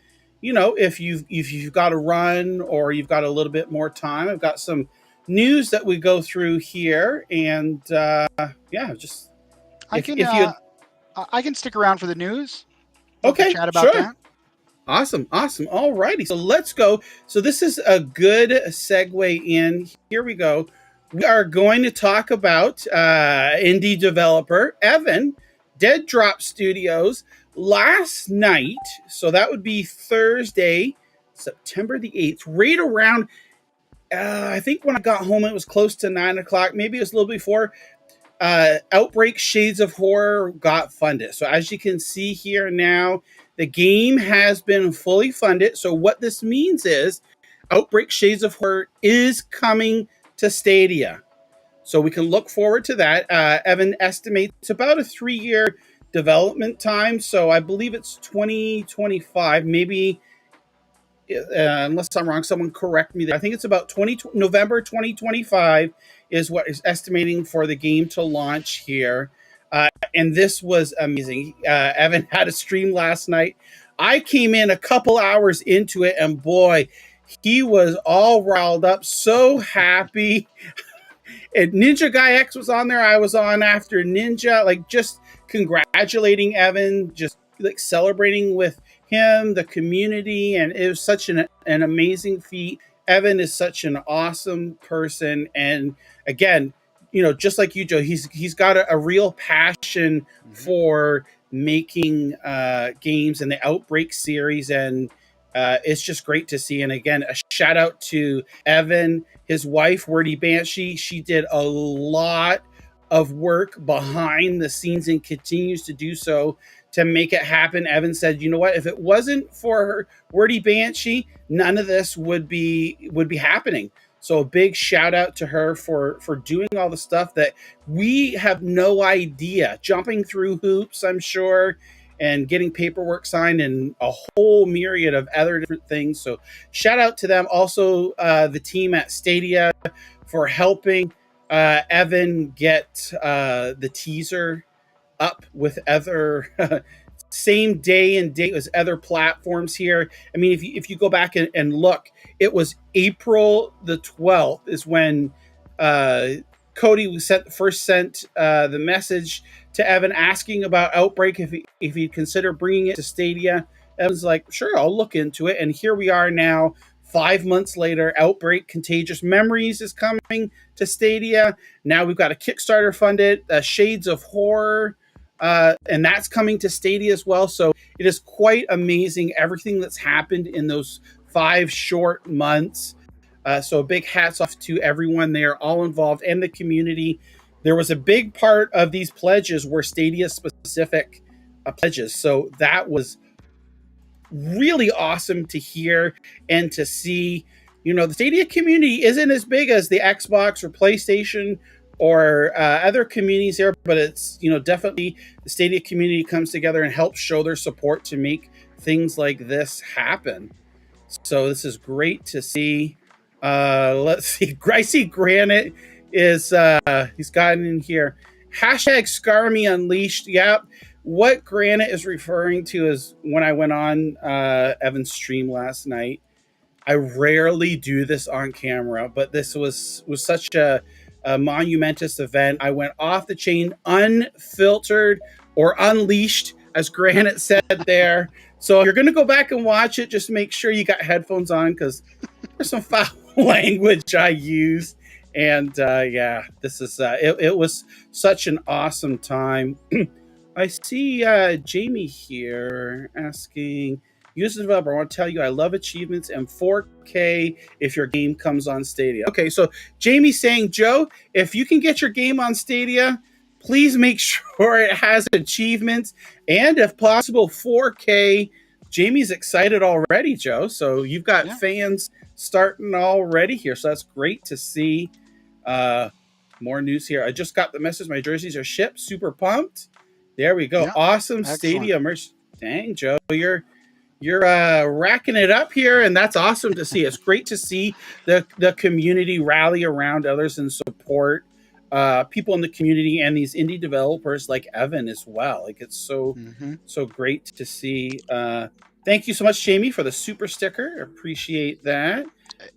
you've got to run or you've got a little bit more time. I've got some news that we go through here, and just I can stick around for the news. Okay, chat about sure. that. Awesome. All righty. So let's go. So this is a good segue in. Here we go. We are going to talk about indie developer Evan, Dead Drop Studios. Last night, so that would be Thursday, September the 8th, right around, I think when I got home, it was close to 9 o'clock. Maybe it was a little before. Outbreak Shades of Horror got funded. So as you can see here now, the game has been fully funded. So what this means is Outbreak Shades of Horror is coming to Stadia. So we can look forward to that. Evan estimates about a 3-year development time. So I believe it's 2025, maybe, unless I'm wrong, someone correct me there. I think it's about November 2025 is what is estimating for the game to launch here. And this was amazing. Evan had a stream last night. I came in a couple hours into it, and boy, he was all riled up, so happy. And Ninja Guy X was on there. I was on after Ninja, like just congratulating Evan, just like celebrating with him, the community, and it was such an amazing feat. Evan is such an awesome person, and again, just like you, Joe, he's got a real passion for making games and the Outbreak series, and it's just great to see. And again, a shout out to Evan, his wife, Wordy Banshee. She did a lot of work behind the scenes and continues to do so to make it happen. Evan said, you know what, if it wasn't for her, Wordy Banshee, none of this would be happening. So a big shout out to her for doing all the stuff that we have no idea, jumping through hoops, I'm sure, and getting paperwork signed and a whole myriad of other different things. So shout out to them. Also, the team at Stadia for helping Evan get the teaser up with other same day and date as other platforms here. I mean, if you go back and look, it was April the 12th is when Cody first sent the message to Evan asking about Outbreak if he'd consider bringing it to Stadia. Evan's like, sure, I'll look into it. And here we are now, 5 months later. Outbreak Contagious Memories is coming to Stadia. Now we've got a Kickstarter funded, Shades of Horror, and that's coming to Stadia as well. So it is quite amazing everything that's happened in those 5 short months. So a big hats off to everyone there, all involved, and the community. There was a big part of these pledges were Stadia specific pledges. So that was really awesome to hear and to see. The Stadia community isn't as big as the Xbox or PlayStation or other communities there, but it's, definitely the Stadia community comes together and helps show their support to make things like this happen. So this is great to see. Let's see. I see Granite is he's gotten in here. Hashtag Scar Me Unleashed. Yep. What Granite is referring to is when I went on Evan's stream last night. I rarely do this on camera, but this was such a monumentous event. I went off the chain, unfiltered or unleashed, as Granite said there. So if you're going to go back and watch it, just make sure you got headphones on because there's some foul language I used. And this is it was such an awesome time. I see Jamie here asking, user developer, I want to tell you I love achievements and 4K if your game comes on Stadia. Okay, so Jamie's saying, Joe, if you can get your game on Stadia, please make sure it has achievements and, if possible, 4K. Jamie's excited already, Joe. So you've got fans starting already here. So that's great to see. more news here. I just got the message. My jerseys are shipped. Super pumped. There we go. Yeah, Awesome excellent. Stadia merch. Dang, Joe, you're racking it up here, and that's awesome to see. It's great to see the community rally around others and support people in the community and these indie developers like Evan as well. Like it's so great to see. Thank you so much, Jamie, for the super sticker. Appreciate that.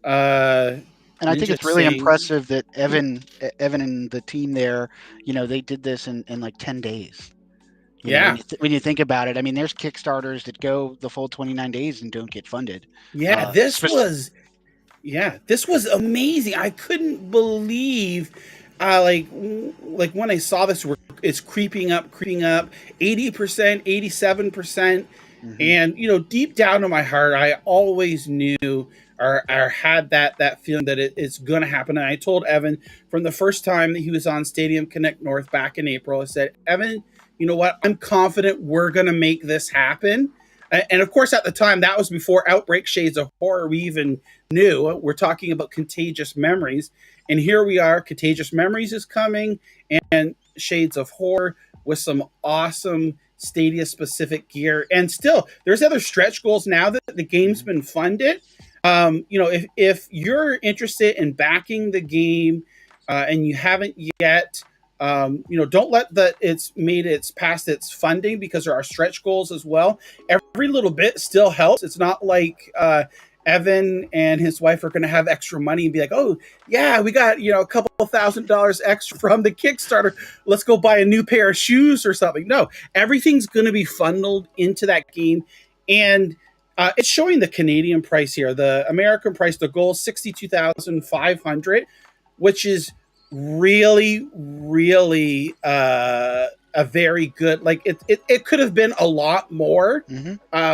And I think it's really impressive that Evan and the team there, they did this in like 10 days. When you think about it, I mean, there's Kickstarters that go the full 29 days and don't get funded. Yeah, this was amazing. I couldn't believe, like when I saw this, it's creeping up, 80%, 87%. And, deep down in my heart, I always knew or had that feeling that it's going to happen. And I told Evan from the first time that he was on Stadium Connect North back in April, I said, Evan, you know what? I'm confident we're going to make this happen. And of course, at the time, that was before Outbreak Shades of Horror we even knew. We're talking about Contagious Memories. And here we are. Contagious Memories is coming and Shades of Horror with some awesome Stadia-specific gear. And still, there's other stretch goals now that the game's been funded. If you're interested in backing the game and you haven't yet, don't let it's past its funding, because there are stretch goals as well. Every little bit still helps. It's not like Evan and his wife are going to have extra money and be like, oh yeah, we got, a couple $1,000 extra from the Kickstarter. Let's go buy a new pair of shoes or something. No, everything's going to be funneled into that game. And it's showing the Canadian price here. The American price, the goal is $62,500, which is really, really a very good, like it could have been a lot more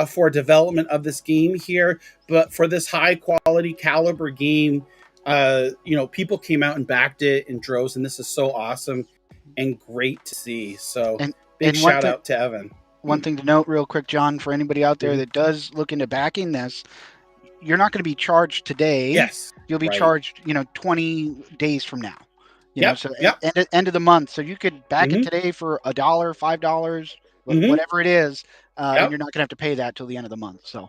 for development of this game here, but for this high quality caliber game, people came out and backed it in droves, and this is so awesome and great to see. So big shout out to Evan. One thing to note real quick, John, for anybody out there that does look into backing this, you're not going to be charged today. Yes. You'll be charged, 20 days from now. So end of the month. So you could back it today for $1, $5, whatever it is, and you're not going to have to pay that till the end of the month. So.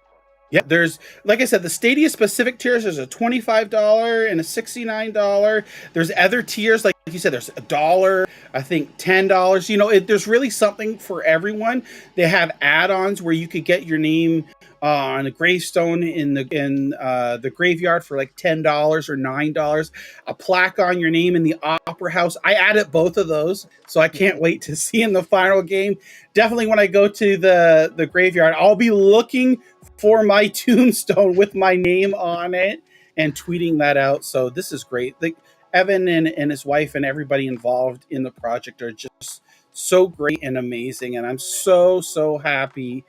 Yeah, there's, like I said, the Stadia specific tiers. There's a $25 and a $69. There's other tiers, like you said, there's $1, I think $10. There's really something for everyone. They have add-ons where you could get your name on a gravestone in the graveyard for like $10 or $9. A plaque on your name in the Opera House. I added both of those, so I can't wait to see in the final game. Definitely when I go to the graveyard, I'll be looking for my tombstone with my name on it and tweeting that out. So this is great. Like Evan and his wife and everybody involved in the project are just so great and amazing. And I'm so happy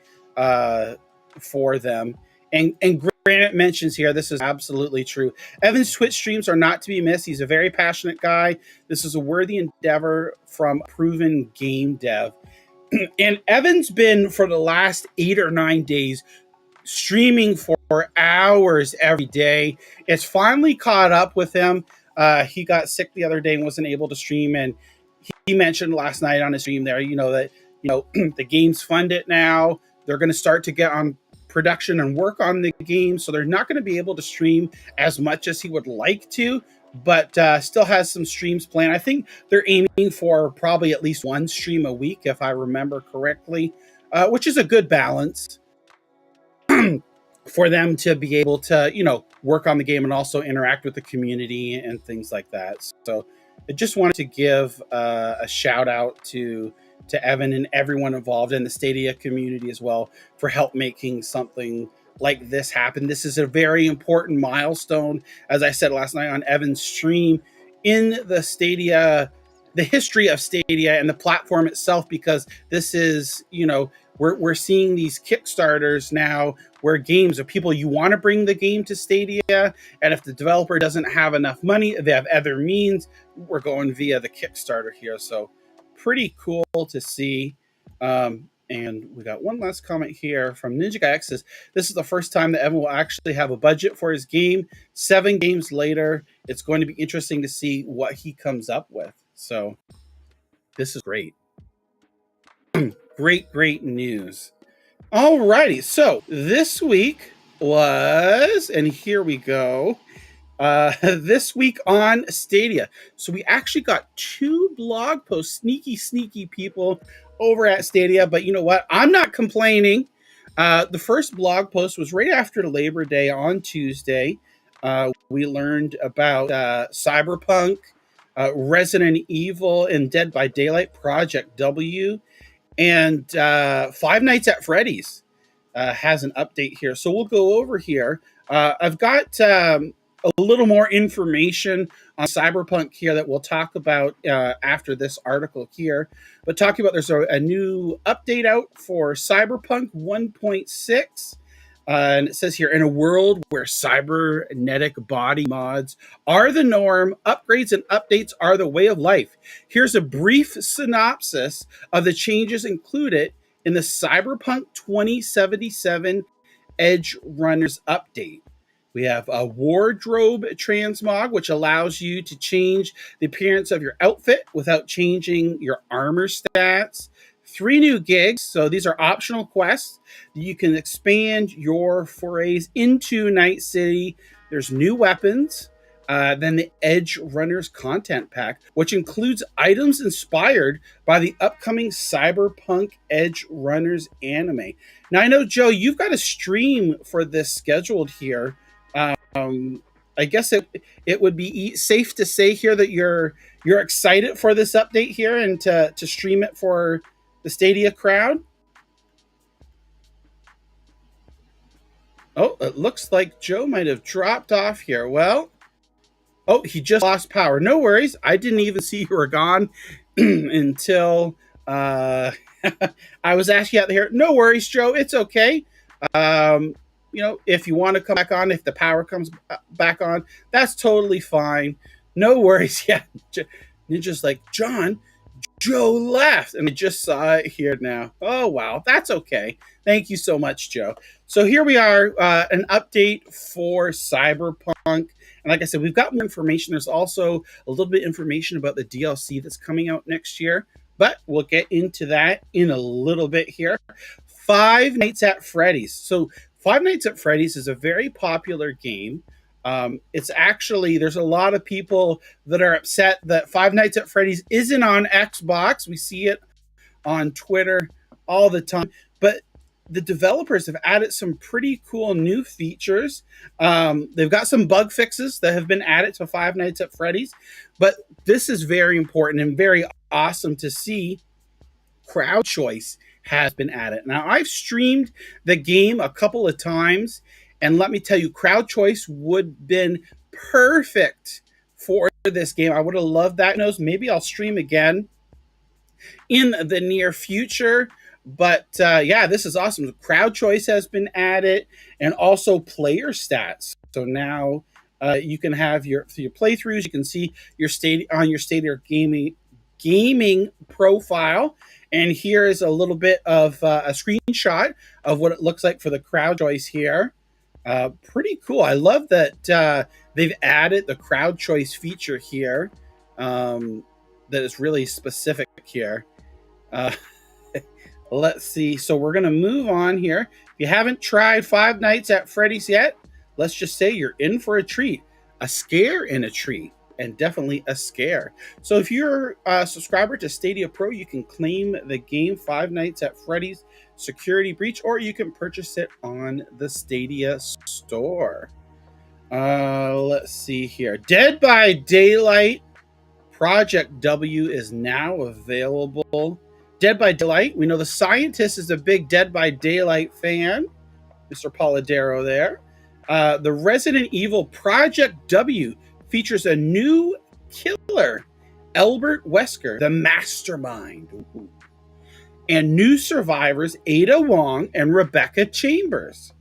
for them. And Granite mentions here, this is absolutely true. Evan's Twitch streams are not to be missed. He's a very passionate guy. This is a worthy endeavor from proven game dev. And Evan's been, for the last 8 or 9 days, streaming for hours every day. It's finally caught up with him. He got sick the other day and wasn't able to stream. And he mentioned last night on his stream there, that the game's funded now. They're going to start to get on production and work on the game. So they're not going to be able to stream as much as he would like to, but still has some streams planned. I think they're aiming for probably at least one stream a week, if I remember correctly, which is a good balance for them to be able to, work on the game and also interact with the community and things like that. So I just wanted to give a shout out to Evan and everyone involved in the Stadia community as well for help making something like this happen. This is a very important milestone, as I said last night on Evan's stream, in the Stadia, the history of Stadia and the platform itself, because this is, we're seeing these Kickstarters now where games are people, you want to bring the game to Stadia, and if the developer doesn't have enough money, they have other means, we're going via the Kickstarter here. So pretty cool to see. And we got one last comment here from Ninja Guy X says, this is the first time that Evan will actually have a budget for his game. 7 games later, it's going to be interesting to see what he comes up with. So this is great. Great news. Alrighty, so this week was, and here we go, this week on Stadia. So we actually got 2 blog posts, sneaky people over at Stadia, but you know what? I'm not complaining. The first blog post was right after Labor Day on Tuesday. We learned about Cyberpunk, Resident Evil, and Dead by Daylight Project W, and Five Nights at Freddy's has an update here. So we'll go over here. I've got a little more information on Cyberpunk here that we'll talk about after this article here. But talking about, there's a new update out for Cyberpunk 1.6. And it says here, in a world where cybernetic body mods are the norm, upgrades and updates are the way of life. Here's a brief synopsis of the changes included in the Cyberpunk 2077 Edgerunners update. We have a wardrobe transmog, which allows you to change the appearance of your outfit without changing your armor stats. 3 new gigs, so these are optional quests. You can expand your forays into Night City. There's new weapons. Then the Edgerunners content pack, which includes items inspired by the upcoming Cyberpunk Edgerunners anime. Now, I know, Joe, you've got a stream for this scheduled here. I guess it would be safe to say here that you're excited for this update here and to stream it for the Stadia crowd. Oh, it looks like Joe might have dropped off here. Well, oh, he just lost power. No worries. I didn't even see you were gone until I was asking out here. No worries, Joe. It's okay. If you want to come back on, if the power comes back on, that's totally fine. No worries. Yeah. Ninja's like, John, Joe left, and I just saw it here now. Oh, wow. That's okay. Thank you so much, Joe. So here we are, an update for Cyberpunk. And like I said, we've got more information. There's also a little bit of information about the DLC that's coming out next year, but we'll get into that in a little bit here. Five Nights at Freddy's. So Five Nights at Freddy's is a very popular game. It's actually, there's a lot of people that are upset that Five Nights at Freddy's isn't on Xbox. We see it on Twitter all the time. But the developers have added some pretty cool new features. They've got some bug fixes that have been added to Five Nights at Freddy's. But this is very important and very awesome to see. Crowd choice has been added. Now, I've streamed the game a couple of times, and let me tell you, crowd choice would have been perfect for this game. I would have loved that. Maybe I'll stream again in the near future. But yeah, this is awesome. Crowd choice has been added, and also player stats. So now you can have your playthroughs. You can see your Stadia gaming profile. And here is a little bit of a screenshot of what it looks like for the crowd choice here. Pretty cool. I love that they've added the crowd choice feature here that is really specific here. Let's see. So we're going to move on here. If you haven't tried Five Nights at Freddy's yet, let's just say you're in for a treat. A scare and a treat. And definitely a scare. So if you're a subscriber to Stadia Pro, you can claim the game Five Nights at Freddy's Security Breach, or you can purchase it on the Stadia store. Let's see here. Dead by Daylight Project W is now available. Dead by Daylight. We know the scientist is a big Dead by Daylight fan. Mr. Polidoro there. The Resident Evil Project W features a new killer, Albert Wesker, the mastermind. Ooh. And new survivors, Ada Wong and Rebecca Chambers.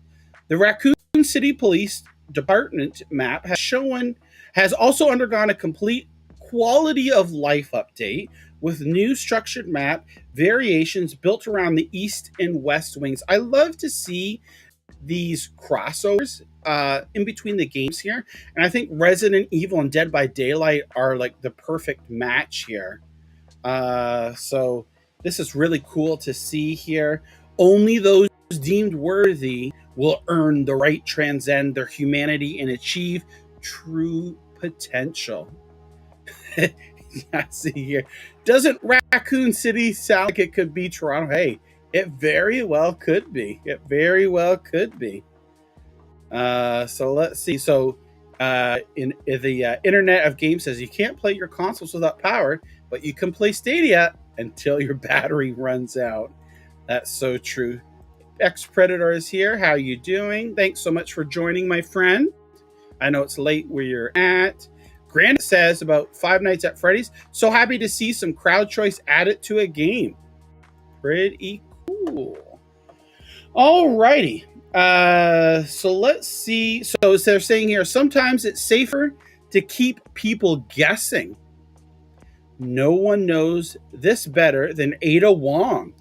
The Raccoon City Police Department map has also undergone a complete quality of life update with new structured map variations built around the east and west wings. I love to see these crossovers in between the games here, and I think Resident Evil and Dead by Daylight are like the perfect match here. So this is really cool to see here. Only those deemed worthy will earn the right, transcend their humanity, and achieve true potential. Yeah, see here. Doesn't Raccoon City sound like it could be Toronto? Hey, it very well could be. It very well could be. So let's see. So in the Internet of Games says you can't play your consoles without power, but you can play Stadia until your battery runs out. That's so true. X Predator is here. How you doing? Thanks so much for joining, my friend. I know it's late where you're at. Grant says about Five Nights at Freddy's. So happy to see some crowd choice added to a game. Pretty cool. Alrighty. So let's see. So they're saying here, sometimes it's safer to keep people guessing. No one knows this better than Ada Wong.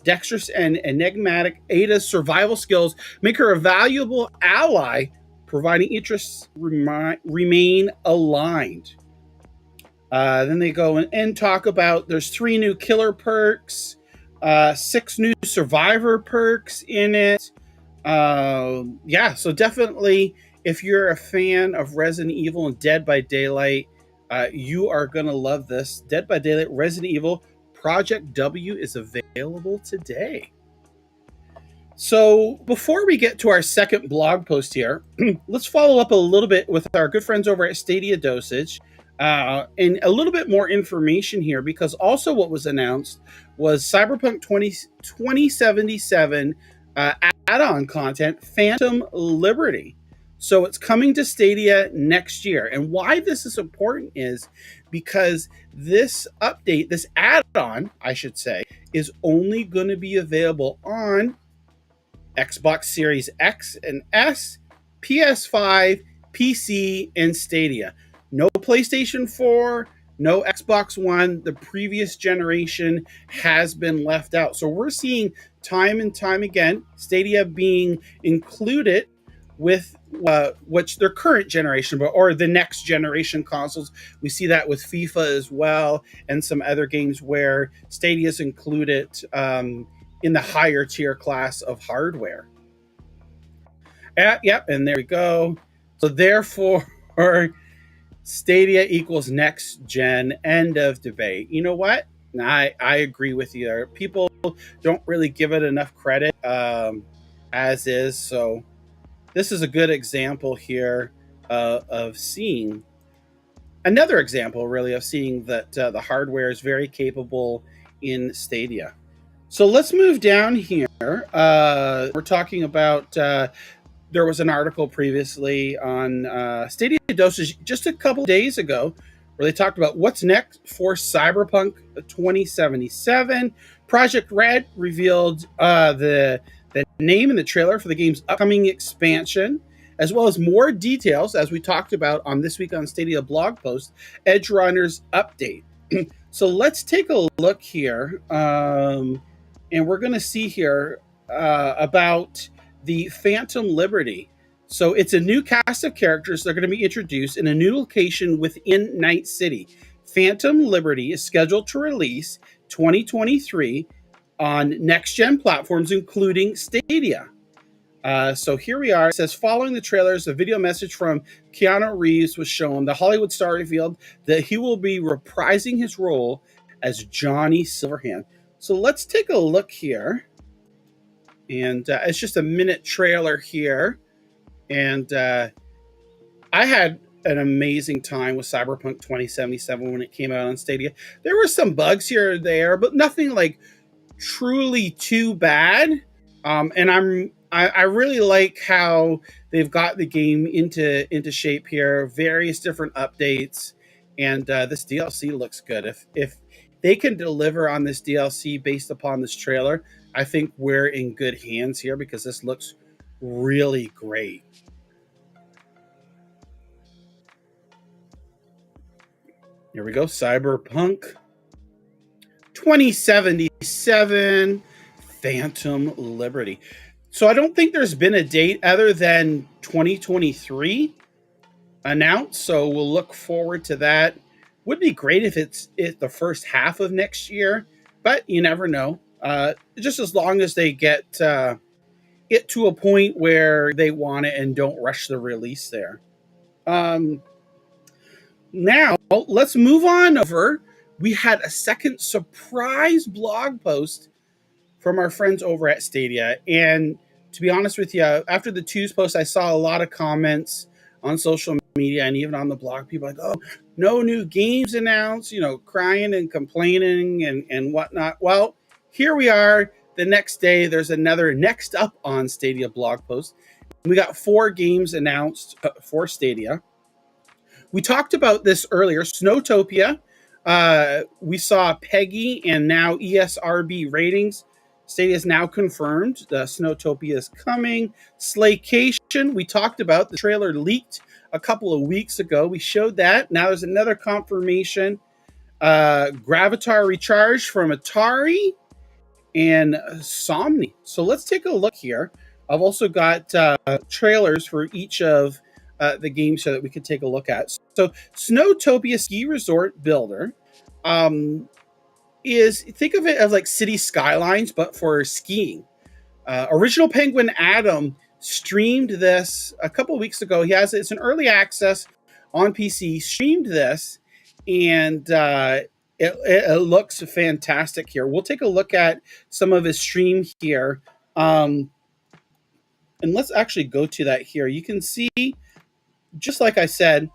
Dexterous and enigmatic Ada's survival skills make her a valuable ally, providing interests remain aligned. Then they go and talk about there's 3 new killer perks, 6 new survivor perks in it. Yeah, so definitely if you're a fan of Resident Evil and Dead by Daylight, you are going to love this. Dead by Daylight Resident Evil Project W is available today. So before we get to our second blog post here, let's follow up a little bit with our good friends over at Stadia Dosage and a little bit more information here, because also what was announced was Cyberpunk 2077 add-on content, Phantom Liberty. So it's coming to Stadia next year. And why this is important is because this update, this add-on, I should say, is only going to be available on Xbox Series X and S, PS5, PC, and Stadia. No PlayStation 4, no Xbox One. The previous generation has been left out. So we're seeing time and time again Stadia being included with which their current generation or the next generation consoles. We see that with FIFA as well, and some other games where Stadia is included in the higher tier class of hardware. Yep, and there we go. So therefore, Stadia equals next gen. End of debate. You know what? I agree with you there. People don't really give it enough credit as is. So this is a good example here of seeing another example, really, of seeing that the hardware is very capable in Stadia. So let's move down here. We're talking about, there was an article previously on Stadia Dosage just a couple days ago where they talked about what's next for Cyberpunk 2077. Project Red revealed the name and the trailer for the game's upcoming expansion, as well as more details, as we talked about on This Week on Stadia blog post, Edgerunners update. So let's take a look here, and we're going to see here about the Phantom Liberty. So it's a new cast of characters that are going to be introduced in a new location within Night City. Phantom Liberty is scheduled to release 2023 on next-gen platforms, including Stadia. So here we are. It says, following the trailers, a video message from Keanu Reeves was shown. The Hollywood star revealed that he will be reprising his role as Johnny Silverhand. So let's take a look here. And it's just a minute trailer here. And I had an amazing time with Cyberpunk 2077 when it came out on Stadia. There were some bugs here or there, but nothing like truly too bad. And I really like how they've got the game into shape here. Various different updates, and this DLC looks good. If they can deliver on this DLC based upon this trailer, I think we're in good hands here because this looks really great. Here we go, Cyberpunk 2077 Phantom Liberty. So I don't think there's been a date other than 2023 announced. So we'll look forward to that. Would be great if it's the first half of next year, but you never know. Just as long as they get it to a point where they want it and don't rush the release there. Now let's move on over. We had a second surprise blog post from our friends over at Stadia. And to be honest with you, after the Tuesday post, I saw a lot of comments on social media and even on the blog. People like, oh, no new games announced, crying and complaining and whatnot. Well, here we are. The next day, there's another next up on Stadia blog post. We got 4 games announced for Stadia. We talked about this earlier. Snowtopia. We saw Peggy and now ESRB ratings. Stadia is now confirmed. The Snowtopia is coming. Slaycation, we talked about. The trailer leaked a couple of weeks ago. We showed that. Now there's another confirmation. Gravatar Recharge from Atari and Somni. So let's take a look here. I've also got trailers for each of the games so that we could take a look at. So Snowtopia Ski Resort Builder is, think of it as like City Skylines, but for skiing. Original Penguin Adam streamed this a couple of weeks ago. It's an early access on PC. Streamed this, and it looks fantastic here. We'll take a look at some of his stream here, and let's actually go to that here. You can see, just like I said,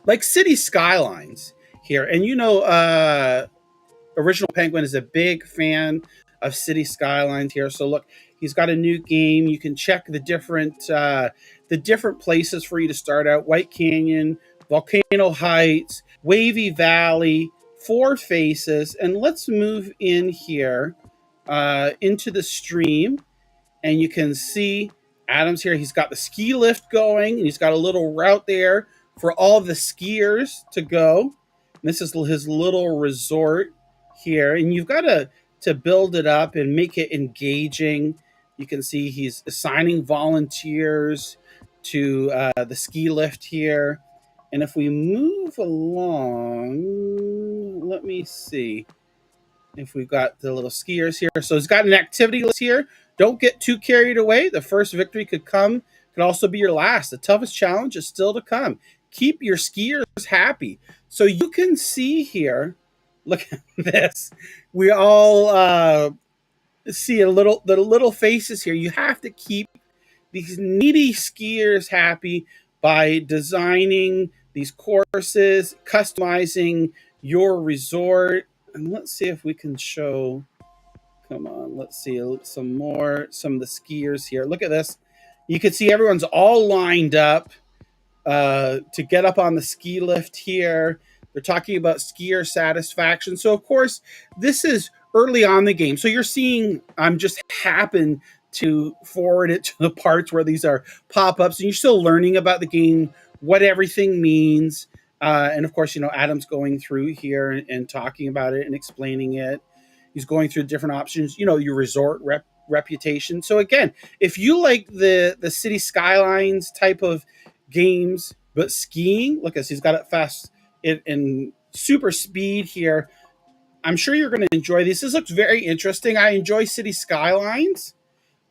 like City Skylines here, and Original Penguin is a big fan of City Skylines here. So look, he's got a new game. You can check the different places for you to start out: White Canyon, Volcano Heights, Wavy Valley, Four Faces. And let's move in here into the stream, and you can see Adam's here. He's got the ski lift going, and he's got a little route there for all the skiers to go. And this is his little resort here, and you've got to build it up and make it engaging. You can see he's assigning volunteers to the ski lift here. And if we move along, let me see if we've got the little skiers here. So he's got an activity list here. Don't get too carried away. The first victory could also be your last. The toughest challenge is still to come. Keep your skiers happy. So you can see here, look at this. We all see the little faces here. You have to keep these needy skiers happy by designing these courses, customizing your resort. And let's see if we can show. Come on, let's see some of the skiers here. Look at this. You can see everyone's all lined up to get up on the ski lift here. They're talking about skier satisfaction. So, of course, this is early on the game. So you're seeing, I'm just happen to forward it to the parts where these are pop-ups, and you're still learning about the game, what everything means. And, of course, Adam's going through here and talking about it and explaining it. He's going through different options, your resort reputation. So, again, if you like the City Skylines type of games, but skiing, look, as he's got it fast in super speed here. I'm sure you're going to enjoy this. This looks very interesting. I enjoy City Skylines.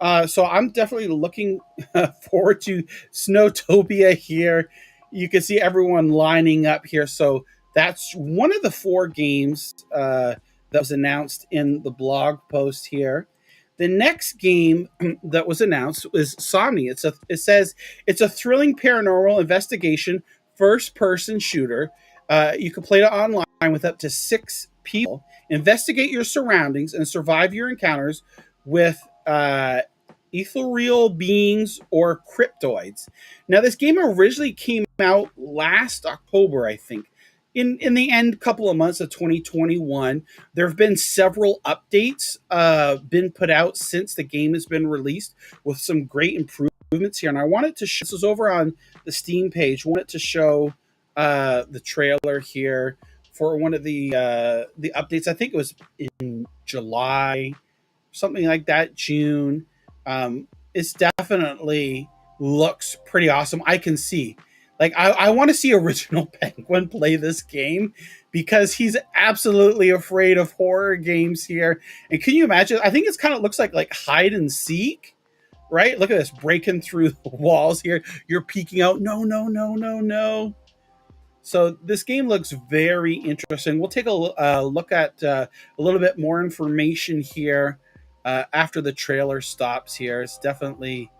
So I'm definitely looking forward to Snowtopia here. You can see everyone lining up here. So that's one of the 4 games that was announced in the blog post here. The next game that was announced was Somni. It says it's a thrilling paranormal investigation first-person shooter. You can play it online with up to 6 people. Investigate your surroundings and survive your encounters with ethereal beings or cryptoids. Now, this game originally came out last October, I think. In the end, couple of months of 2021, there have been several updates been put out since the game has been released with some great improvements here. And I wanted to show, this is over on the Steam page, I wanted to show the trailer here for one of the updates. I think it was in July, something like that, June. It's definitely looks pretty awesome. I can see, like, I want to see original Penguin play this game because he's absolutely afraid of horror games here. And can you imagine? I think it's kind of looks like hide and seek, right? Look at this, breaking through the walls here. You're peeking out. No, no, no, no, no. So this game looks very interesting. We'll take a look at a little bit more information here after the trailer stops here. It's definitely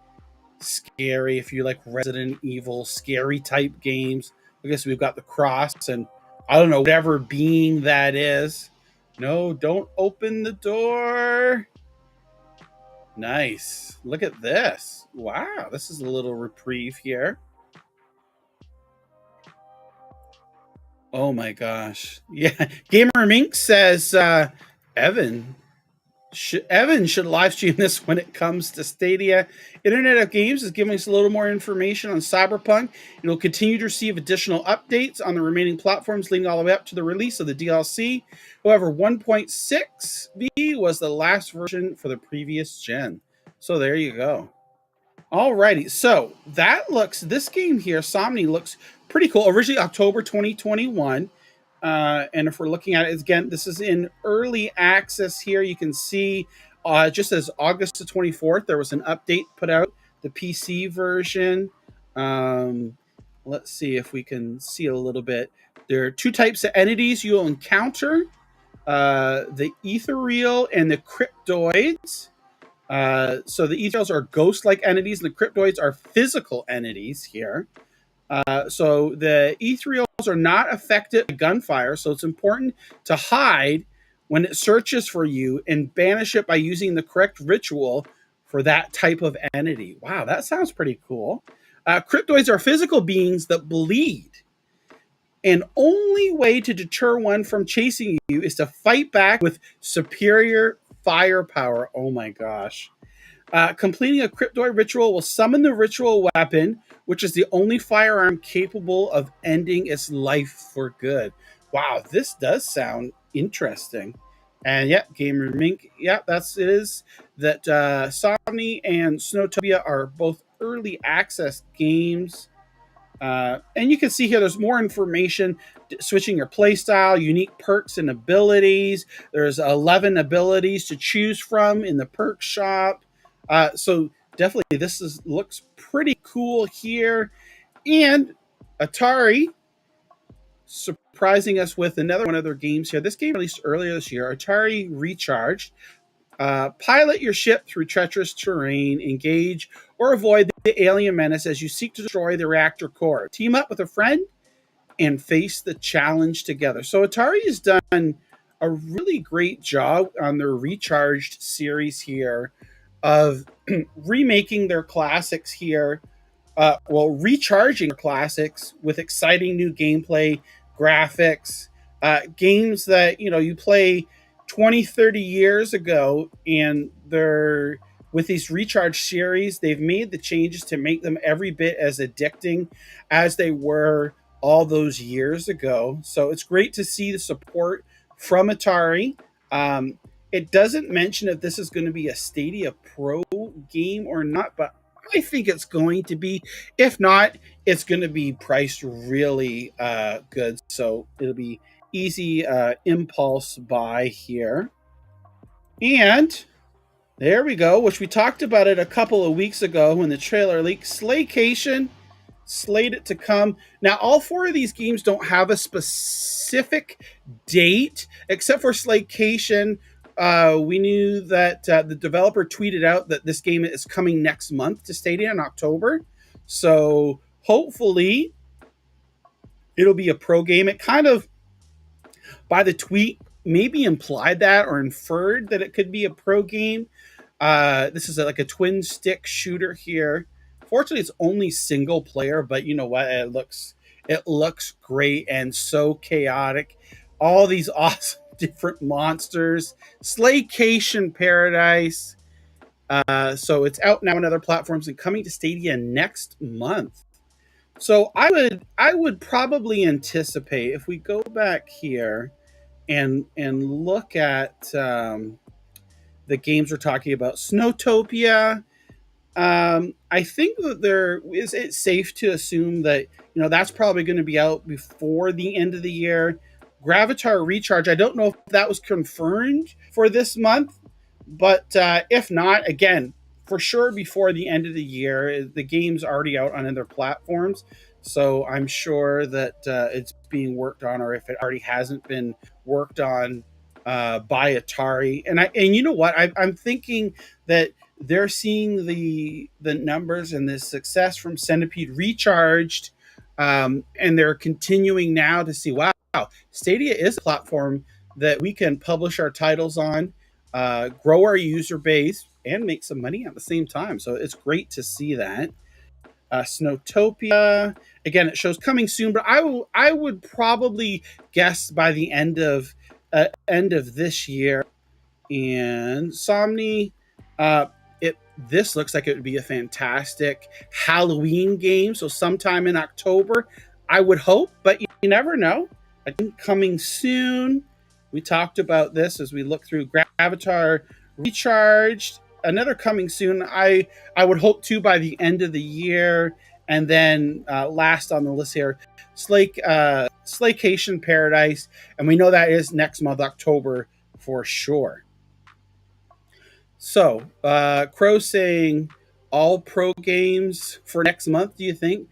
scary if you like Resident Evil, scary type games. I guess we've got the cross and I don't know, whatever being that is. No, don't open the door. Nice. Look at this. Wow, this is a little reprieve here. Oh my gosh. Yeah. Gamer Mink says Evan should live stream this when it comes to Stadia. Internet of Games is giving us a little more information on Cyberpunk. It will continue to receive additional updates on the remaining platforms leading all the way up to the release of the DLC. However, 1.6b was the last version for the previous gen. So there you go. Alrighty, so this game here, Somni, looks pretty cool. Originally October 2021. And if we're looking at it again, this is in early access here. You can see just as August the 24th, there was an update put out, the PC version. Let's see if we can see a little bit. There are two types of entities you'll encounter, the ethereal and the cryptoids. So the ethereals are ghost-like entities, and the cryptoids are physical entities here. So the ethereals are not affected by gunfire, so it's important to hide when it searches for you and banish it by using the correct ritual for that type of entity. Wow, that sounds pretty cool. Cryptoids are physical beings that bleed. And only way to deter one from chasing you is to fight back with superior firepower. Oh my gosh. Completing a cryptoid ritual will summon the ritual weapon, which is the only firearm capable of ending its life for good. Wow, this does sound interesting. And yeah, Gamer Mink, yeah, it is that Somni and Snowtopia are both early access games. And you can see here there's more information, switching your playstyle, unique perks and abilities. There's 11 abilities to choose from in the perk shop. So definitely looks pretty cool here. And Atari surprising us with another one of their games here. This game released earlier this year, Atari Recharged. Pilot your ship through treacherous terrain, engage or avoid the alien menace as you seek to destroy the reactor core. Team up with a friend and face the challenge together. So Atari has done a really great job on their Recharged series here of remaking their classics here. Recharging classics with exciting new gameplay, graphics, games that, you play 20, 30 years ago, and they're with these Recharge series, they've made the changes to make them every bit as addicting as they were all those years ago. So it's great to see the support from Atari. It doesn't mention if this is going to be a Stadia Pro game or not, but I think it's going to be. If not, it's going to be priced really good. So it'll be easy impulse buy here. And there we go, which we talked about it a couple of weeks ago when the trailer leaked. Slaycation, slated to come. Now, all four of these games don't have a specific date, except for Slaycation. We knew that the developer tweeted out that this game is coming next month to Stadia in October. So hopefully it'll be a pro game. It kind of, by the tweet, maybe implied that or inferred that it could be a pro game. This is like a twin stick shooter here. Fortunately, it's only single player, but you know what? It looks great and so chaotic. All these awesome different monsters. Slaycation Paradise. So it's out now on other platforms and coming to Stadia next month. So I would probably anticipate if we go back here and look at the games we're talking about, Snowtopia. I think that there is it safe to assume that that's probably going to be out before the end of the year. Gravatar Recharge. I don't know if that was confirmed for this month, but if not, again, for sure before the end of the year. The game's already out on other platforms, so I'm sure that it's being worked on, or if it already hasn't been worked on by Atari. And you know what? I'm thinking that they're seeing the numbers and the success from Centipede Recharged, and they're continuing now to see, wow, Stadia is a platform that we can publish our titles on, grow our user base, and make some money at the same time. So it's great to see that. Snowtopia, again, it shows coming soon, but I would probably guess by the end of this year. And Somni, uh, it this looks like it would be a fantastic Halloween game. So sometime in October, I would hope, but you never know. I think coming soon. We talked about this as we look through Gravatar Recharged. Another coming soon. I would hope to by the end of the year, and then last on the list here, Slaycation Paradise, and we know that is next month, October for sure. So, Crow saying all pro games for next month, do you think?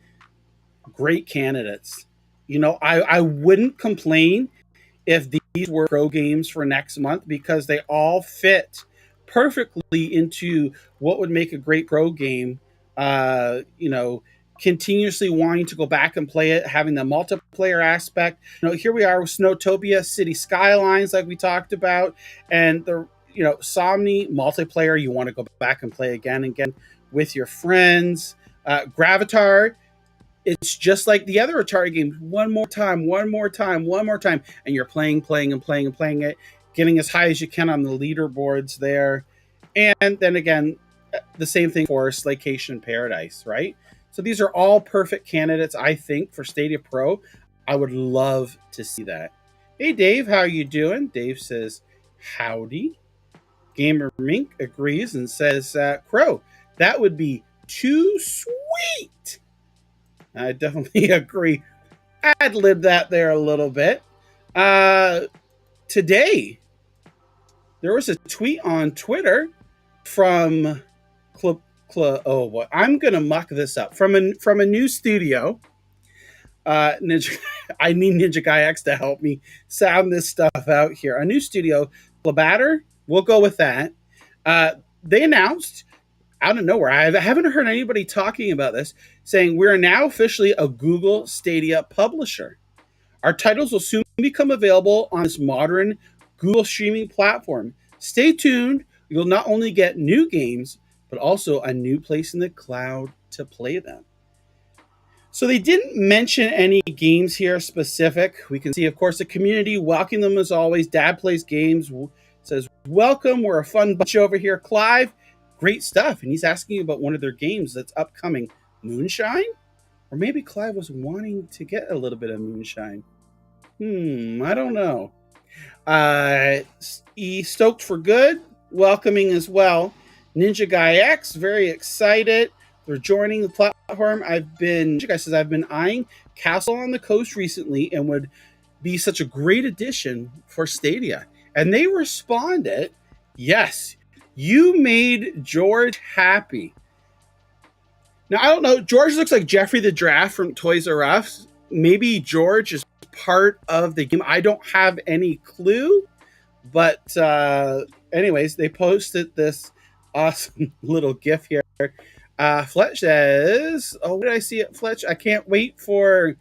Great candidates. I wouldn't complain if these were pro games for next month, because they all fit perfectly into what would make a great pro game. Continuously wanting to go back and play it, having the multiplayer aspect. Here we are with Snowtopia, City Skylines, like we talked about, and the Somni multiplayer. You want to go back and play again and again with your friends. Gravatar, it's just like the other Atari games. One more time, and you're playing it, getting as high as you can on the leaderboards there. And then again, the same thing for Slaycation Paradise, right? So these are all perfect candidates, I think, for Stadia Pro. I would love to see that. Hey, Dave, how are you doing? Dave says, howdy. Gamer Mink agrees and says, Crow, that would be too sweet. I definitely agree. Ad-lib that there a little bit. Today, there was a tweet on Twitter from I'm gonna muck this up. From a new studio. Ninja, I need Ninja Guy X to help me sound this stuff out here. A new studio, Labatter. We'll go with that. They announced out of nowhere, I haven't heard anybody talking about this, saying we're now officially a Google Stadia publisher. Our titles will soon become available on this modern Google streaming platform. Stay tuned. You'll not only get new games, but also a new place in the cloud to play them. So they didn't mention any games here specific. We can see, of course, the community welcoming them as always. Dad Plays Games says, welcome. We're a fun bunch over here. Clive, great stuff. And he's asking about one of their games that's upcoming. Moonshine? Or maybe Clive was wanting to get a little bit of Moonshine. I don't know. Stoked for Good, welcoming as well. Ninja Guy X, very excited. They're joining the platform. Ninja Guy says, I've been eyeing Castle on the Coast recently and would be such a great addition for Stadia. And they responded, yes, you made George happy. Now, I don't know. George looks like Jeffrey the Giraffe from Toys R Us. Maybe George is part of the game. I don't have any clue. But anyways, they posted this awesome little GIF here. Fletch says, what did I see at Fletch? I can't wait for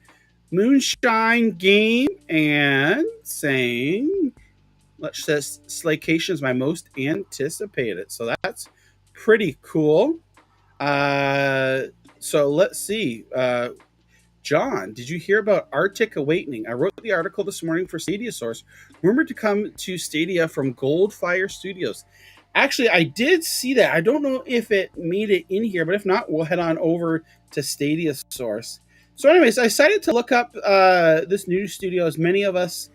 Moonshine game, and saying, Fletch says, Slaycation is my most anticipated. So that's pretty cool. So let's see. John, did you hear about Arctic Awakening? I wrote the article this morning for Stadia Source, rumored to come to Stadia from Goldfire Studios. Actually, I did see that. I don't know if it made it in here, but if not, we'll head on over to Stadia Source. So anyways, I decided to look up this new studio, as many of us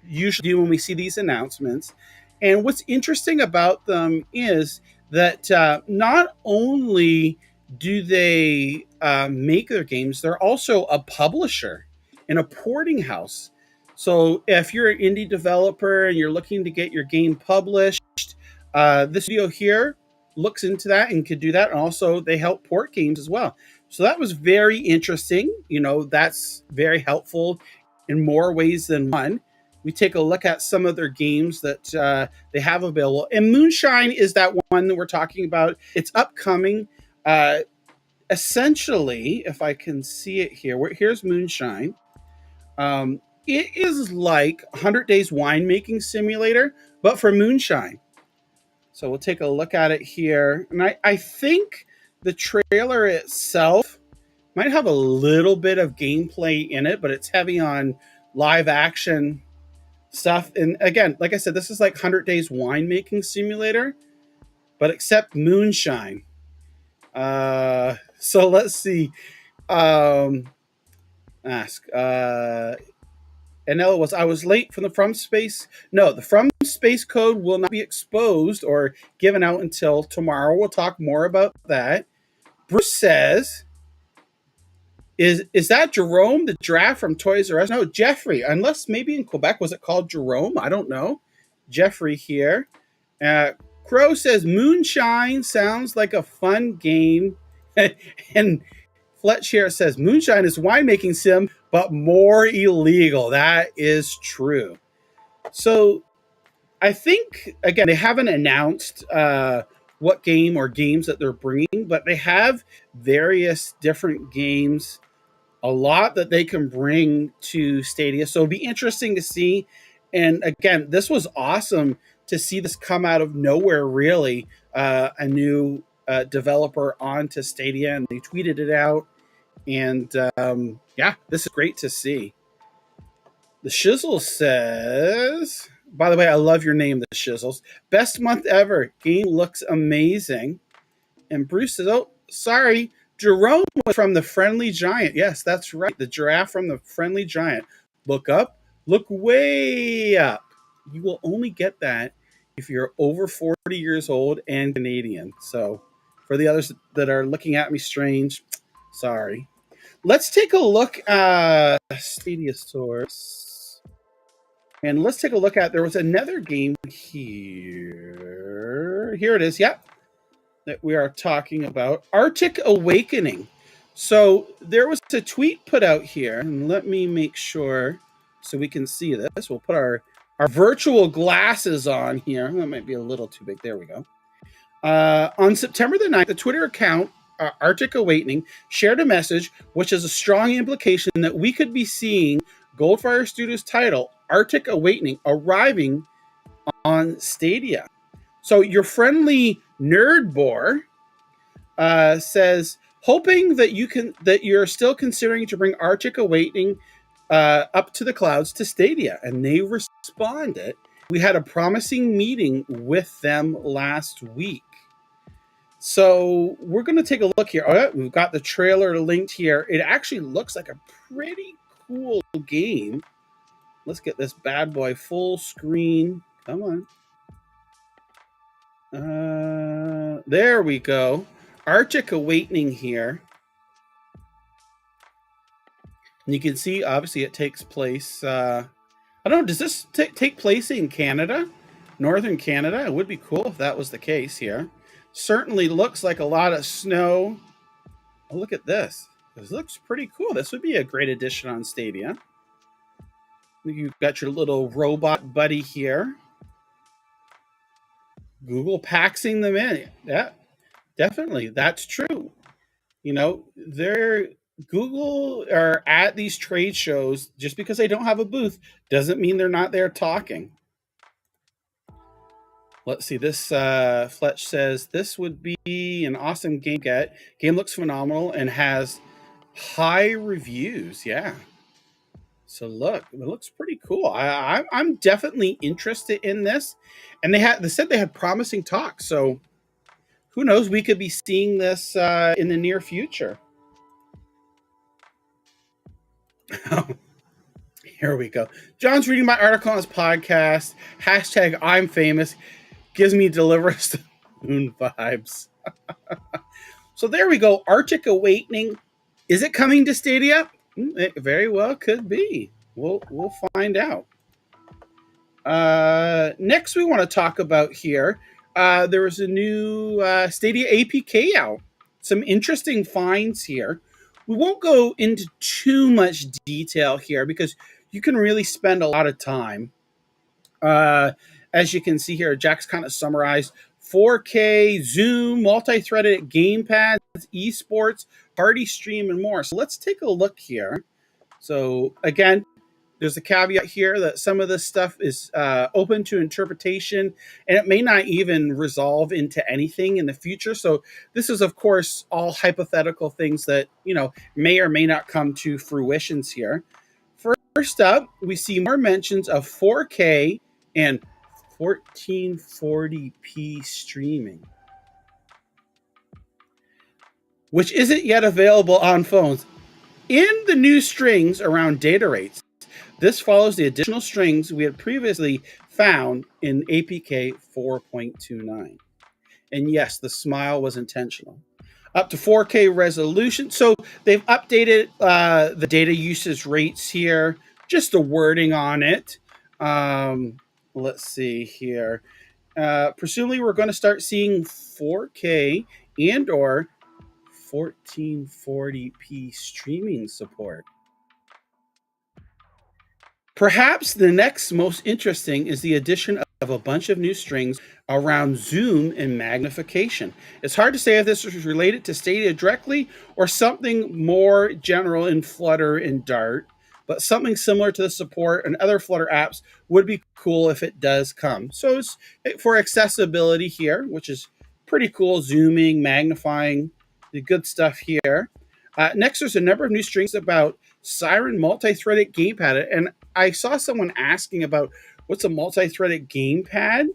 usually do when we see these announcements. And what's interesting about them is that not only do they make their games, they're also a publisher and a porting house. So if you're an indie developer and you're looking to get your game published, this studio here looks into that and could do that. And also they help port games as well. So that was very interesting. That's very helpful in more ways than one. We take a look at some of their games that they have available. And Moonshine is that one that we're talking about. It's upcoming. Essentially, if I can see it here, here's Moonshine. It is like 100 Days Winemaking Simulator, but for Moonshine. So we'll take a look at it here. And I think the trailer itself might have a little bit of gameplay in it, but it's heavy on live action stuff. And again, like I said, this is like 100 Days Winemaking Simulator, but except Moonshine. So let's see. Ask. And Ella was, I was late from the From Space. No, the From Space code will not be exposed or given out until tomorrow. We'll talk more about that. Bruce says, is that Jerome, the giraffe from Toys R Us? No, Jeffrey. Unless maybe in Quebec, was it called Jerome? I don't know. Jeffrey here. Crow says, Moonshine sounds like a fun game. And Fletch here says, Moonshine is winemaking sim, but more illegal. That is true. So I think, again, they haven't announced what game or games that they're bringing, but they have various different games, a lot that they can bring to Stadia. So it'll be interesting to see. And again, this was awesome to see this come out of nowhere, really. A new developer onto Stadia, and they tweeted it out. And yeah, this is great to see. The Shizzle says, by the way, I love your name, The Shizzles. Best month ever. Game looks amazing. And Bruce says, oh, sorry. Jerome was from The Friendly Giant. Yes, that's right. The giraffe from The Friendly Giant. Look up. Look way up. You will only get that if you're over 40 years old and Canadian. So for the others that are looking at me strange, sorry. Let's take a look at Stadia Source. And let's take a look at, there was another game here. Here it is, yep. That we are talking about. Arctic Awakening. So there was a tweet put out here, and let me make sure so we can see this. We'll put our virtual glasses on here. That might be a little too big. There we go. On September the 9th, the Twitter account Arctic Awakening shared a message which has a strong implication that we could be seeing Goldfire Studios' title, Arctic Awakening, arriving on Stadia. So your friendly Nerdbore says, hoping that you're still considering to bring Arctic Awakening up to the clouds to Stadia. And they responded, we had a promising meeting with them last week. So we're going to take a look here. All right, we've got the trailer linked here. It actually looks like a pretty cool game. Let's get this bad boy full screen. Come on. There we go. Arctic Awakening here. And you can see, obviously, it takes place... I don't know, does this take place in Canada? Northern Canada? It would be cool if that was the case here. Certainly looks like a lot of snow. Oh, look at this. This looks pretty cool. This would be a great addition on Stadia. You've got your little robot buddy here. Google paxing them in. Yeah, definitely. That's true. Google are at these trade shows. Just because they don't have a booth doesn't mean they're not there talking. Let's see, this Fletch says, this would be an awesome game get. Game looks phenomenal and has high reviews. Yeah. So look, it looks pretty cool. I'm definitely interested in this. And they said they had promising talks. So who knows, we could be seeing this in the near future. Here we go. John's reading my article on his podcast. Hashtag I'm famous. Gives me Deliverance to Moon vibes. So there we go. Arctic Awakening. Is it coming to Stadia? It very well could be. We'll find out. Next, we want to talk about here. There was a new Stadia APK out. Some interesting finds here. We won't go into too much detail here because you can really spend a lot of time. As you can see here, Jack's kind of summarized 4K, Zoom, multi-threaded gamepads, esports, party stream, and more. So let's take a look here. So again, there's a caveat here that some of this stuff is open to interpretation, and it may not even resolve into anything in the future. So this is, of course, all hypothetical things that, may or may not come to fruitions here. First up, we see more mentions of 4K and 1440p streaming, which isn't yet available on phones. In the new strings around data rates, this follows the additional strings we had previously found in APK 4.29. And yes, the smile was intentional. Up to 4K resolution. So they've updated the data usage rates here, just the wording on it. Let's see here. Presumably we're going to start seeing 4K and or 1440p streaming support. Perhaps the next most interesting is the addition of a bunch of new strings around zoom and magnification. It's hard to say if this is related to Stadia directly or something more general in Flutter and Dart, but something similar to the support and other Flutter apps would be cool if it does come. So it's for accessibility here, which is pretty cool, zooming, magnifying, the good stuff here. Next, there's a number of new strings about Siren multi-threaded gamepad, and I saw someone asking about what's a multi-threaded gamepad,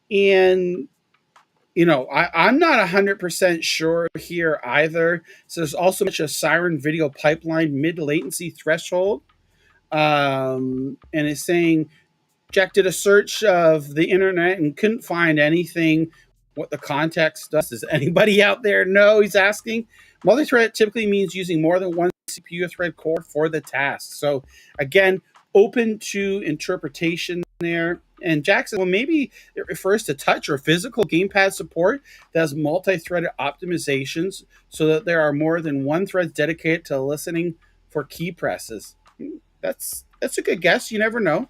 and I'm not 100% sure here either. So there's also much a Siren video pipeline mid-latency threshold, and it's saying Jack did a search of the internet and couldn't find anything. What the context does? Does anybody out there know? He's asking. Multi-thread typically means using more than one CPU thread core for the task. So again, open to interpretation there. And Jack said, well, maybe it refers to touch or physical gamepad support that has multi-threaded optimizations so that there are more than one thread dedicated to listening for key presses. That's a good guess. You never know.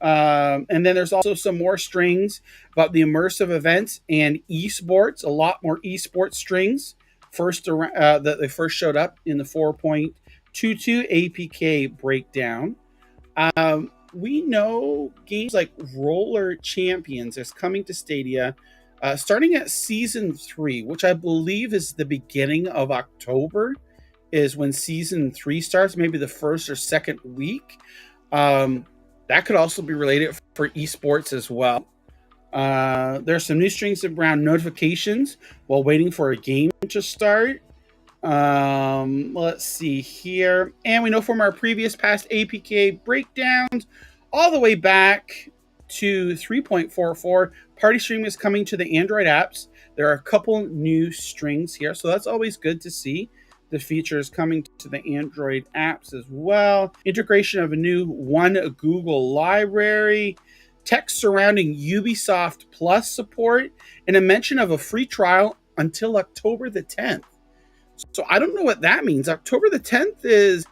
And then there's also some more strings about the immersive events and esports, a lot more esports strings that they first showed up in the 4.22 APK breakdown. We know games like Roller Champions is coming to Stadia starting at Season 3, which I believe is the beginning of October is when Season 3 starts, maybe the first or second week. That could also be related for esports as well. There's some new strings around notifications while waiting for a game to start. Let's see here. And we know from our previous past APK breakdowns, all the way back to 3.44, party stream is coming to the Android apps. There are a couple new strings here, so that's always good to see. The features coming to the Android apps as well. Integration of a new One Google library. Text surrounding Ubisoft Plus support. And a mention of a free trial until October the 10th. So I don't know what that means. October the 10th is,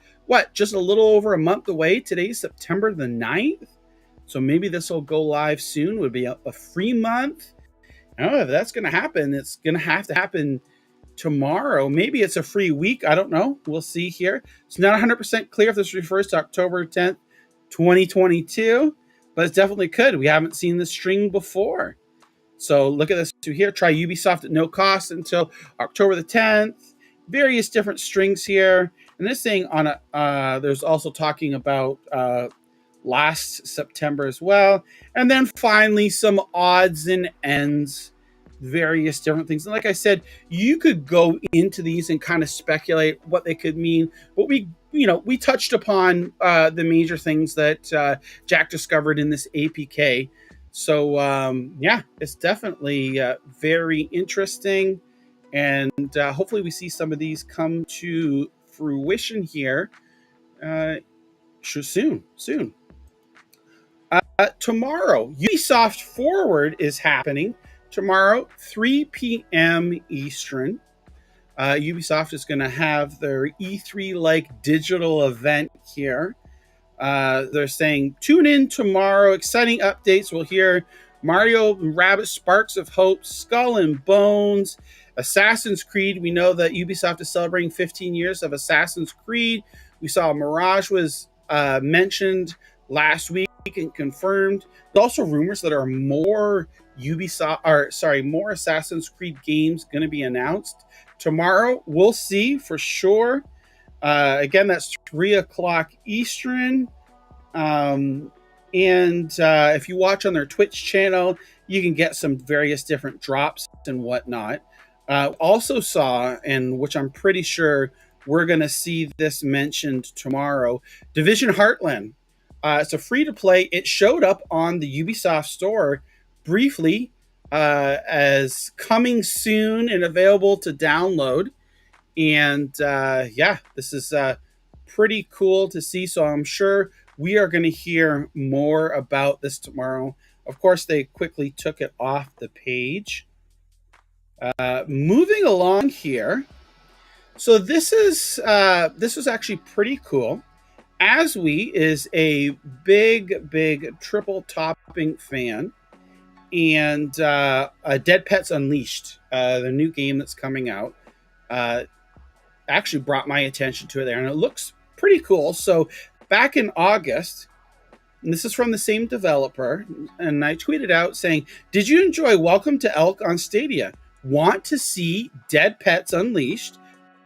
just a little over a month away. Today's September the 9th. So maybe this will go live soon. Would be a free month. I don't know if that's going to happen. It's going to have to happen tomorrow. Maybe it's a free week. I don't know. We'll see here. It's not 100% clear if this refers to October 10th, 2022, but it definitely could. We haven't seen this string before. So look at this here. Try Ubisoft at no cost until October the 10th. Various different strings here. And this thing there's also talking about last September as well. And then finally some odds and ends, various different things. And like I said, you could go into these and kind of speculate what they could mean, but we we touched upon the major things that Jack discovered in this APK. So yeah, it's definitely very interesting, and hopefully we see some of these come to fruition here soon. Tomorrow, Ubisoft Forward is happening tomorrow, 3 p.m. Eastern. Ubisoft is going to have their E3-like digital event here. They're saying, tune in tomorrow. Exciting updates. We'll hear Mario and Rabbids Sparks of Hope, Skull and Bones, Assassin's Creed. We know that Ubisoft is celebrating 15 years of Assassin's Creed. We saw Mirage was mentioned last week and confirmed. There's also rumors that are more more Assassin's Creed games going to be announced tomorrow. We'll see for sure. Again, that's 3 o'clock Eastern. And if you watch on their Twitch channel, you can get some various different drops and whatnot. Also saw, and which I'm pretty sure we're going to see this mentioned tomorrow, Division Heartland. It's a free-to-play. It showed up on the Ubisoft store briefly as coming soon and available to download. And yeah, this is pretty cool to see. So I'm sure we are going to hear more about this tomorrow. Of course, they quickly took it off the page. Moving along here. So this is actually pretty cool. Aswe is a big triple topping fan, and Dead Pets Unleashed, the new game that's coming out, actually brought my attention to it there, and it looks pretty cool. So back in August, and this is from the same developer, and I tweeted out saying, "Did you enjoy Welcome to Elk on Stadia? Want to see Dead Pets Unleashed,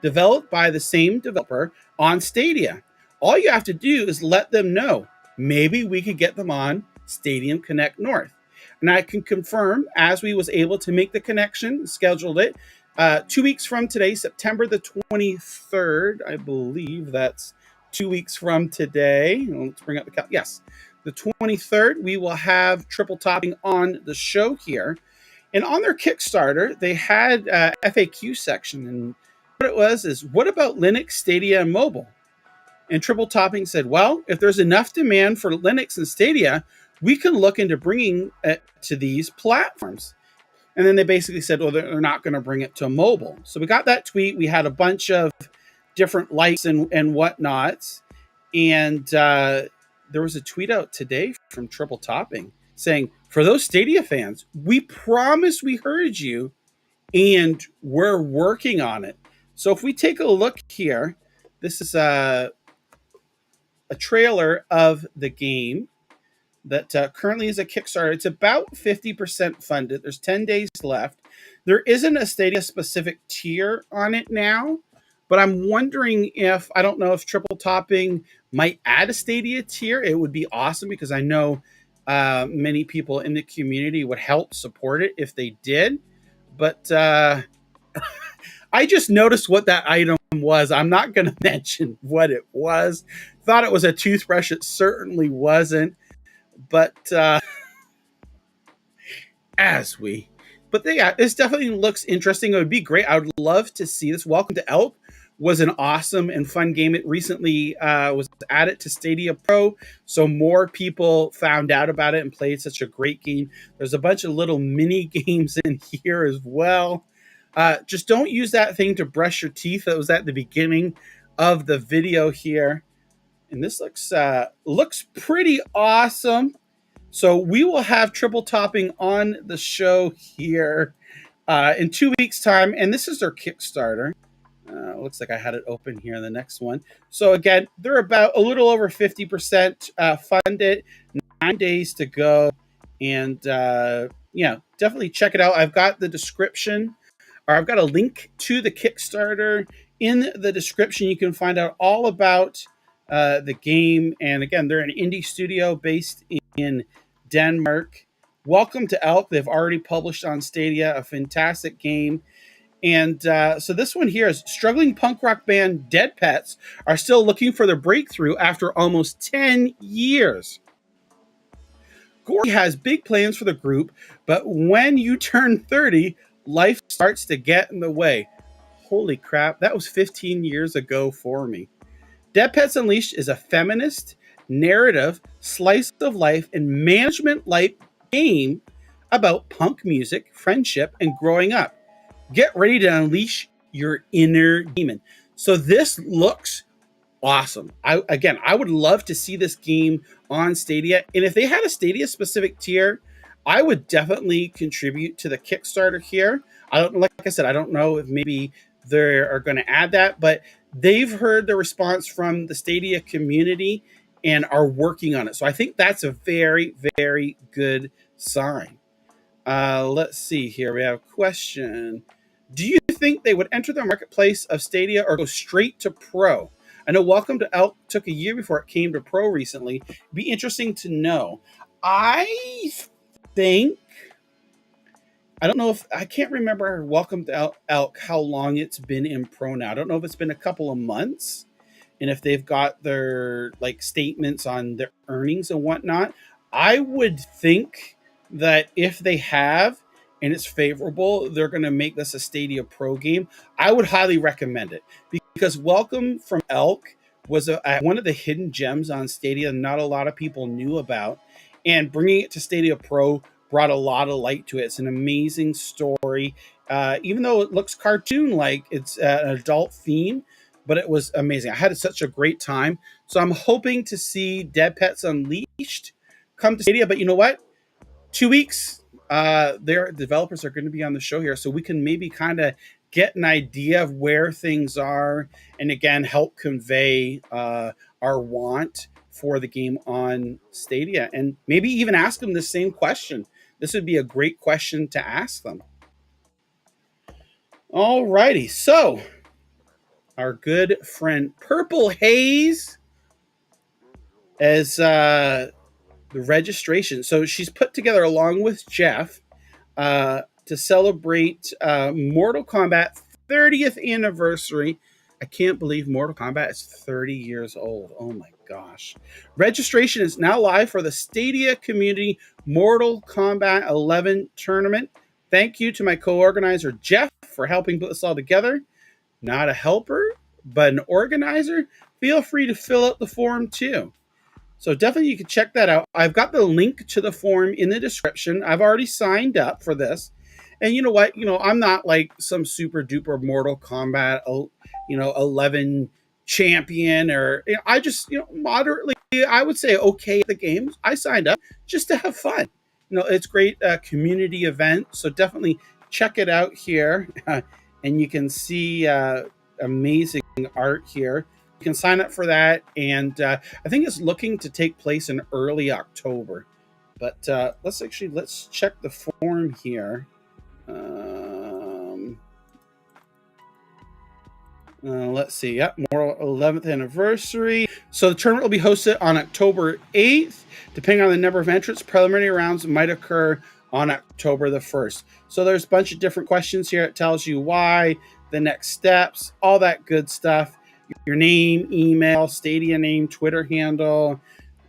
developed by the same developer on Stadia? All you have to do is let them know. Maybe we could get them on Stadium Connect North." And I can confirm, Aswe was able to make the connection, scheduled it. 2 weeks from today, September the 23rd, I believe that's 2 weeks from today. Let's bring up the yes, the 23rd, we will have triple topping on the show here. And on their Kickstarter, they had FAQ section, and what it was is, what about Linux, Stadia, and mobile? And triple topping said, well, if there's enough demand for Linux and Stadia, we can look into bringing it to these platforms. And then they basically said, well, they're not going to bring it to mobile. So we got that tweet. We had a bunch of different likes and whatnots. And there was a tweet out today from Triple Topping saying, for those Stadia fans, we promise we heard you and we're working on it. So if we take a look here, this is a trailer of the game that currently is a Kickstarter. It's about 50% funded. There's 10 days left. There isn't a Stadia-specific tier on it now, but I'm wondering if, I don't know if Triple Topping might add a Stadia tier. It would be awesome because I know many people in the community would help support it if they did. But I just noticed what that item was. I'm not going to mention what it was. Thought it was a toothbrush. It certainly wasn't. But yeah, this definitely looks interesting. It would be great. I would love to see this. Welcome to Elk was an awesome and fun game. It recently was added to Stadia Pro, so more people found out about it and played such a great game. There's a bunch of little mini games in here as well. Just don't use that thing to brush your teeth. That was at the beginning of the video here. And this looks pretty awesome. So we will have Triple Topping on the show here in 2 weeks' time. And this is their Kickstarter. Looks like I had it open here in the next one. So again, they're about a little over 50% funded, 9 days to go. And yeah, definitely check it out. I've got the description, or I've got a link to the Kickstarter in the description. You can find out all about the game. And again, they're an indie studio based in Denmark. Welcome to Elk. They've already published on Stadia, a fantastic game. And so this one here is struggling punk rock band Dead Pets are still looking for their breakthrough after almost 10 years. Gordy has big plans for the group, but when you turn 30, life starts to get in the way. Holy crap, that was 15 years ago for me. Dead Pets Unleashed is a feminist, narrative, slice of life, and management like game about punk music, friendship, and growing up. Get ready to unleash your inner demon. So this looks awesome. I would love to see this game on Stadia. And if they had a Stadia specific tier, I would definitely contribute to the Kickstarter here. Like I said, I don't know if maybe they are going to add that, but they've heard the response from the Stadia community and are working on it. So I think that's a very, very good sign. Let's see here. We have a question. Do you think they would enter the marketplace of Stadia or go straight to Pro? I know Welcome to Elk took a year before it came to Pro recently. It'd be interesting to know. I think, I don't know if, I can't remember Welcome to Elk, how long it's been in Pro now. I don't know if it's been a couple of months and if they've got their like statements on their earnings and whatnot. I would think that if they have and it's favorable, they're going to make this a Stadia Pro game. I would highly recommend it because Welcome from Elk was one of the hidden gems on Stadia not a lot of people knew about. And bringing it to Stadia Pro brought a lot of light to it. It's an amazing story. Even though it looks cartoon-like, it's an adult theme, but it was amazing. I had such a great time. So I'm hoping to see Dead Pets Unleashed come to Stadia. But you know what? 2 weeks, their developers are going to be on the show here, so we can maybe kind of get an idea of where things are, and again, help convey our want for the game on Stadia, and maybe even ask them the same question. This would be a great question to ask them. All righty, so our good friend Purple Haze as the registration. So she's put together along with Jeff to celebrate Mortal Kombat 30th anniversary. I can't believe Mortal Kombat is 30 years old. Oh my gosh. Registration is now live for the Stadia Community Mortal Kombat 11 tournament. Thank you to my co-organizer, Jeff, for helping put this all together. Not a helper, but an organizer. Feel free to fill out the form too. So definitely you can check that out. I've got the link to the form in the description. I've already signed up for this. And you know what? I'm not like some super duper Mortal Kombat, 11 champion, or I just, moderately, I would say okay at the games. I signed up just to have fun. It's great community event. So definitely check it out here. And you can see amazing art here. You can sign up for that. And I think it's looking to take place in early October. But let's check the form here. Let's see. Yep, Mortal 11th anniversary. So the tournament will be hosted on October 8th. Depending on the number of entrants, preliminary rounds might occur on October the 1st. So there's a bunch of different questions here. It tells you why, the next steps, all that good stuff. Your name, email, Stadia name, Twitter handle.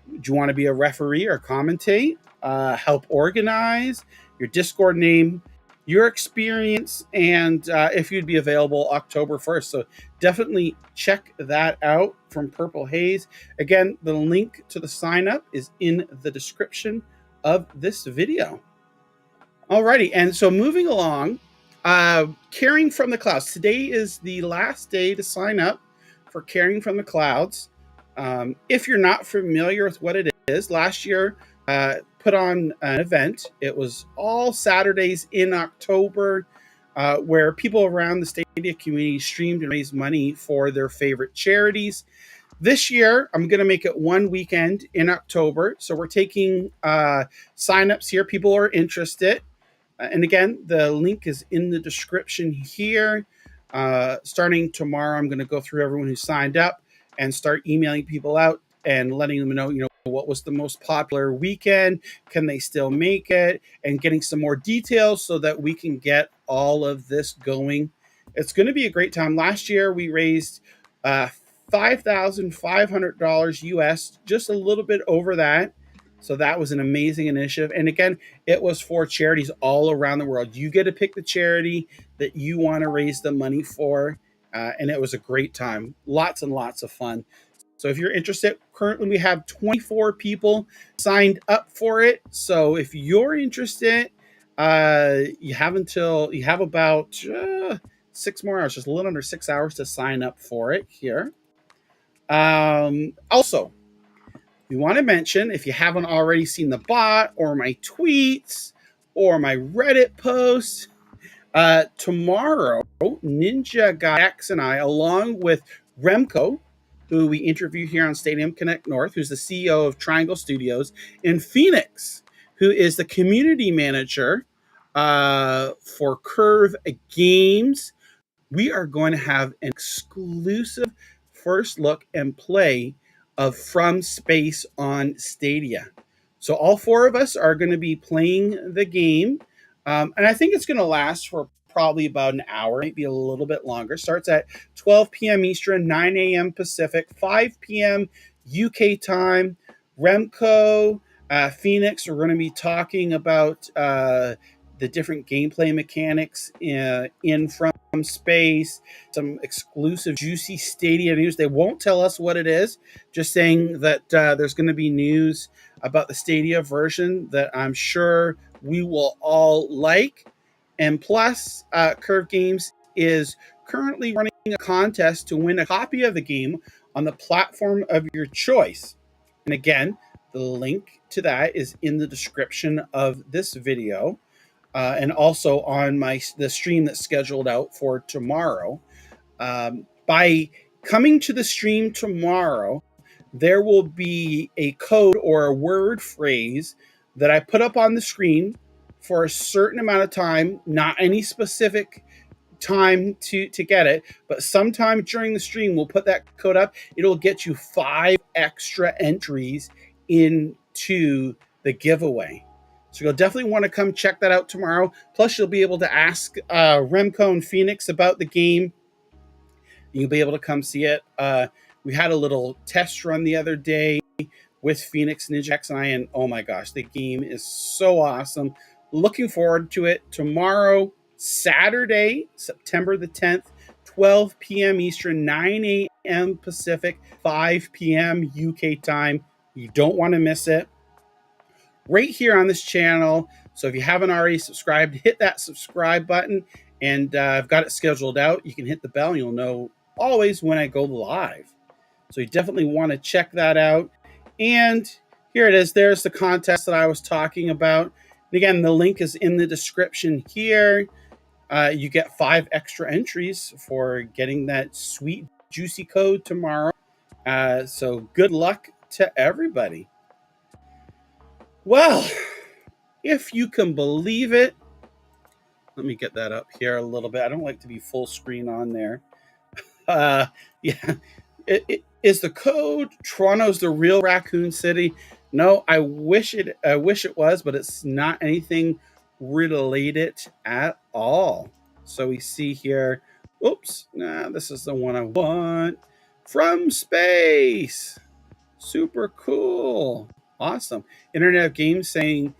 Do you want to be a referee or commentate? Help organize. Your Discord name, your experience, and if you'd be available October 1st. So definitely check that out from Purple Haze. Again, the link to the sign up is in the description of this video. Alrighty, and so moving along, Caring from the Clouds. Today is the last day to sign up for Caring from the Clouds. If you're not familiar with what it is, last year put on an event. It was all Saturdays in October where people around the Stadia community streamed and raised money for their favorite charities. This year, I'm going to make it one weekend in October. So we're taking signups here. People are interested. And again, the link is in the description here. Starting tomorrow, I'm going to go through everyone who signed up and start emailing people out and letting them know, what was the most popular weekend, can they still make it, and getting some more details so that we can get all of this going it's going to be a great time. Last year we raised $5,500 US, just a little bit over that. So that was an amazing initiative. And again, it was for charities all around the world. You get to pick the charity that you want to raise the money for. And it was a great time. Lots and lots of fun. So if you're interested, currently we have 24 people signed up for it. So if you're interested, you have about 6 more hours, just a little under 6 hours to sign up for it here. Also, we want to mention, if you haven't already seen the bot or my tweets or my Reddit posts, tomorrow, Ninja Guy X and I, along with Remco, who we interview here on Stadium Connect North, who's the CEO of Triangle Studios, and Phoenix, who is the community manager for Curve Games. We are going to have an exclusive first look and play of From Space on Stadia. So all four of us are going to be playing the game. And I think it's going to last for probably about an hour, maybe a little bit longer. Starts at 12 p.m. Eastern, 9 a.m. Pacific, 5 p.m. UK time. Remco, Phoenix, we're going to be talking about the different gameplay mechanics in From Space, some exclusive juicy Stadia news. They won't tell us what it is, just saying that there's going to be news about the Stadia version that I'm sure we will all like. And plus, Curve Games is currently running a contest to win a copy of the game on the platform of your choice. And again, the link to that is in the description of this video, and also on the stream that's scheduled out for tomorrow. By coming to the stream tomorrow, there will be a code or a word phrase that I put up on the screen for a certain amount of time, not any specific time to get it, but sometime during the stream, we'll put that code up. It'll get you 5 extra entries into the giveaway. So you'll definitely want to come check that out tomorrow. Plus, you'll be able to ask Remco and Phoenix about the game. You'll be able to come see it. We had a little test run the other day with Phoenix, Ninja X, and I, and oh my gosh, the game is so awesome. Looking forward to it. Tomorrow, Saturday, September the 10th, 12 p.m. Eastern, 9 a.m. Pacific, 5 p.m. UK time. You don't want to miss it. Right here on this channel. So if you haven't already subscribed, hit that subscribe button. And I've got it scheduled out. You can hit the bell and you'll know always when I go live. So you definitely want to check that out. And here it is. There's the contest that I was talking about. And again, the link is in the description here. You get 5 extra entries for getting that sweet, juicy code tomorrow. So good luck to everybody. Well, if you can believe it, let me get that up here a little bit. I don't like to be full screen on there. Yeah, it is the code. Toronto's the real Raccoon City. No, I wish it was, but it's not anything related at all. So we see here. Oops, this is the one I want. From Space. Super cool. Awesome. Internet of Games saying,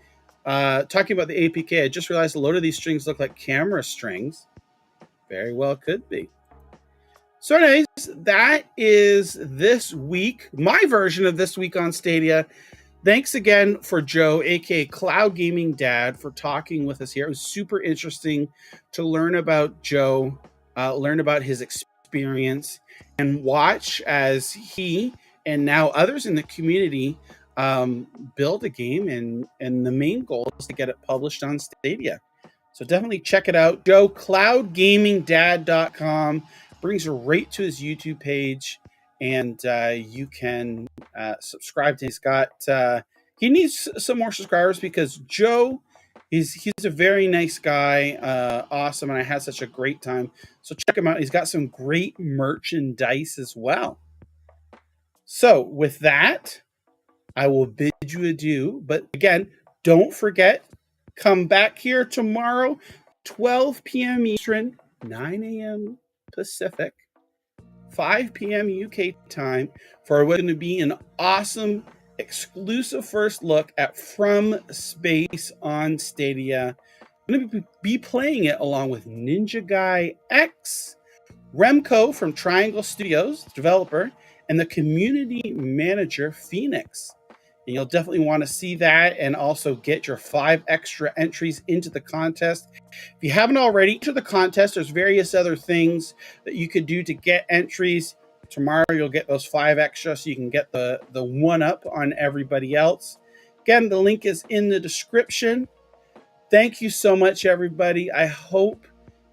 talking about the APK, I just realized a load of these strings look like camera strings. Very well could be. So anyways, that is this week, my version of This Week on Stadia. Thanks again for Joe, aka Cloud Gaming Dad, for talking with us here. It was super interesting to learn about Joe, learn about his experience, and watch as he and now others in the community build a game. And the main goal is to get it published on Stadia. So definitely check it out. Joe, cloudgamingdad.com, brings you right to his YouTube page. And you can subscribe to him. He's got he needs some more subscribers because Joe, he's a very nice guy, awesome, and I had such a great time. So check him out. He's got some great merchandise as well. So with that, I will bid you adieu. But again, don't forget, come back here tomorrow, 12 p.m. Eastern, 9 a.m. Pacific, 5 p.m. UK time, for what's going to be an awesome exclusive first look at From Space on Stadia. I'm going to be playing it along with Ninja Guy X, Remco from Triangle Studios, developer, and the community manager, Phoenix. And you'll definitely want to see that and also get your 5 extra entries into the contest. If you haven't already, enter the contest. There's various other things that you could do to get entries. Tomorrow you'll get those 5 extra so you can get the one up on everybody else. Again, the link is in the description. Thank you so much, everybody. I hope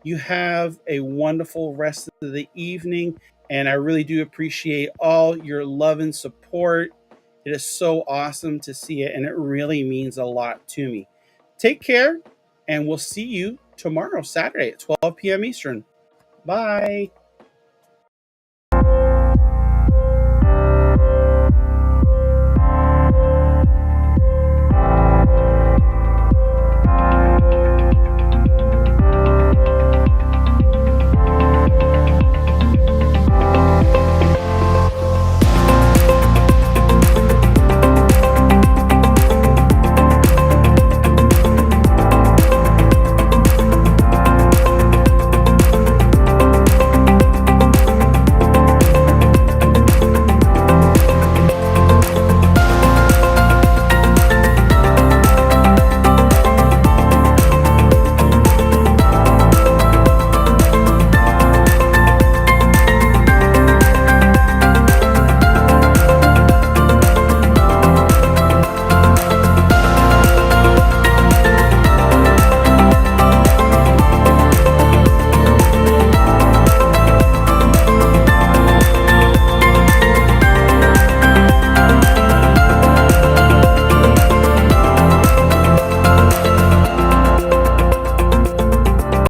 you have a wonderful rest of the evening, and I really do appreciate all your love and support. It is so awesome to see it, and it really means a lot to me. Take care, and we'll see you tomorrow, Saturday at 12 p.m. Eastern. Bye.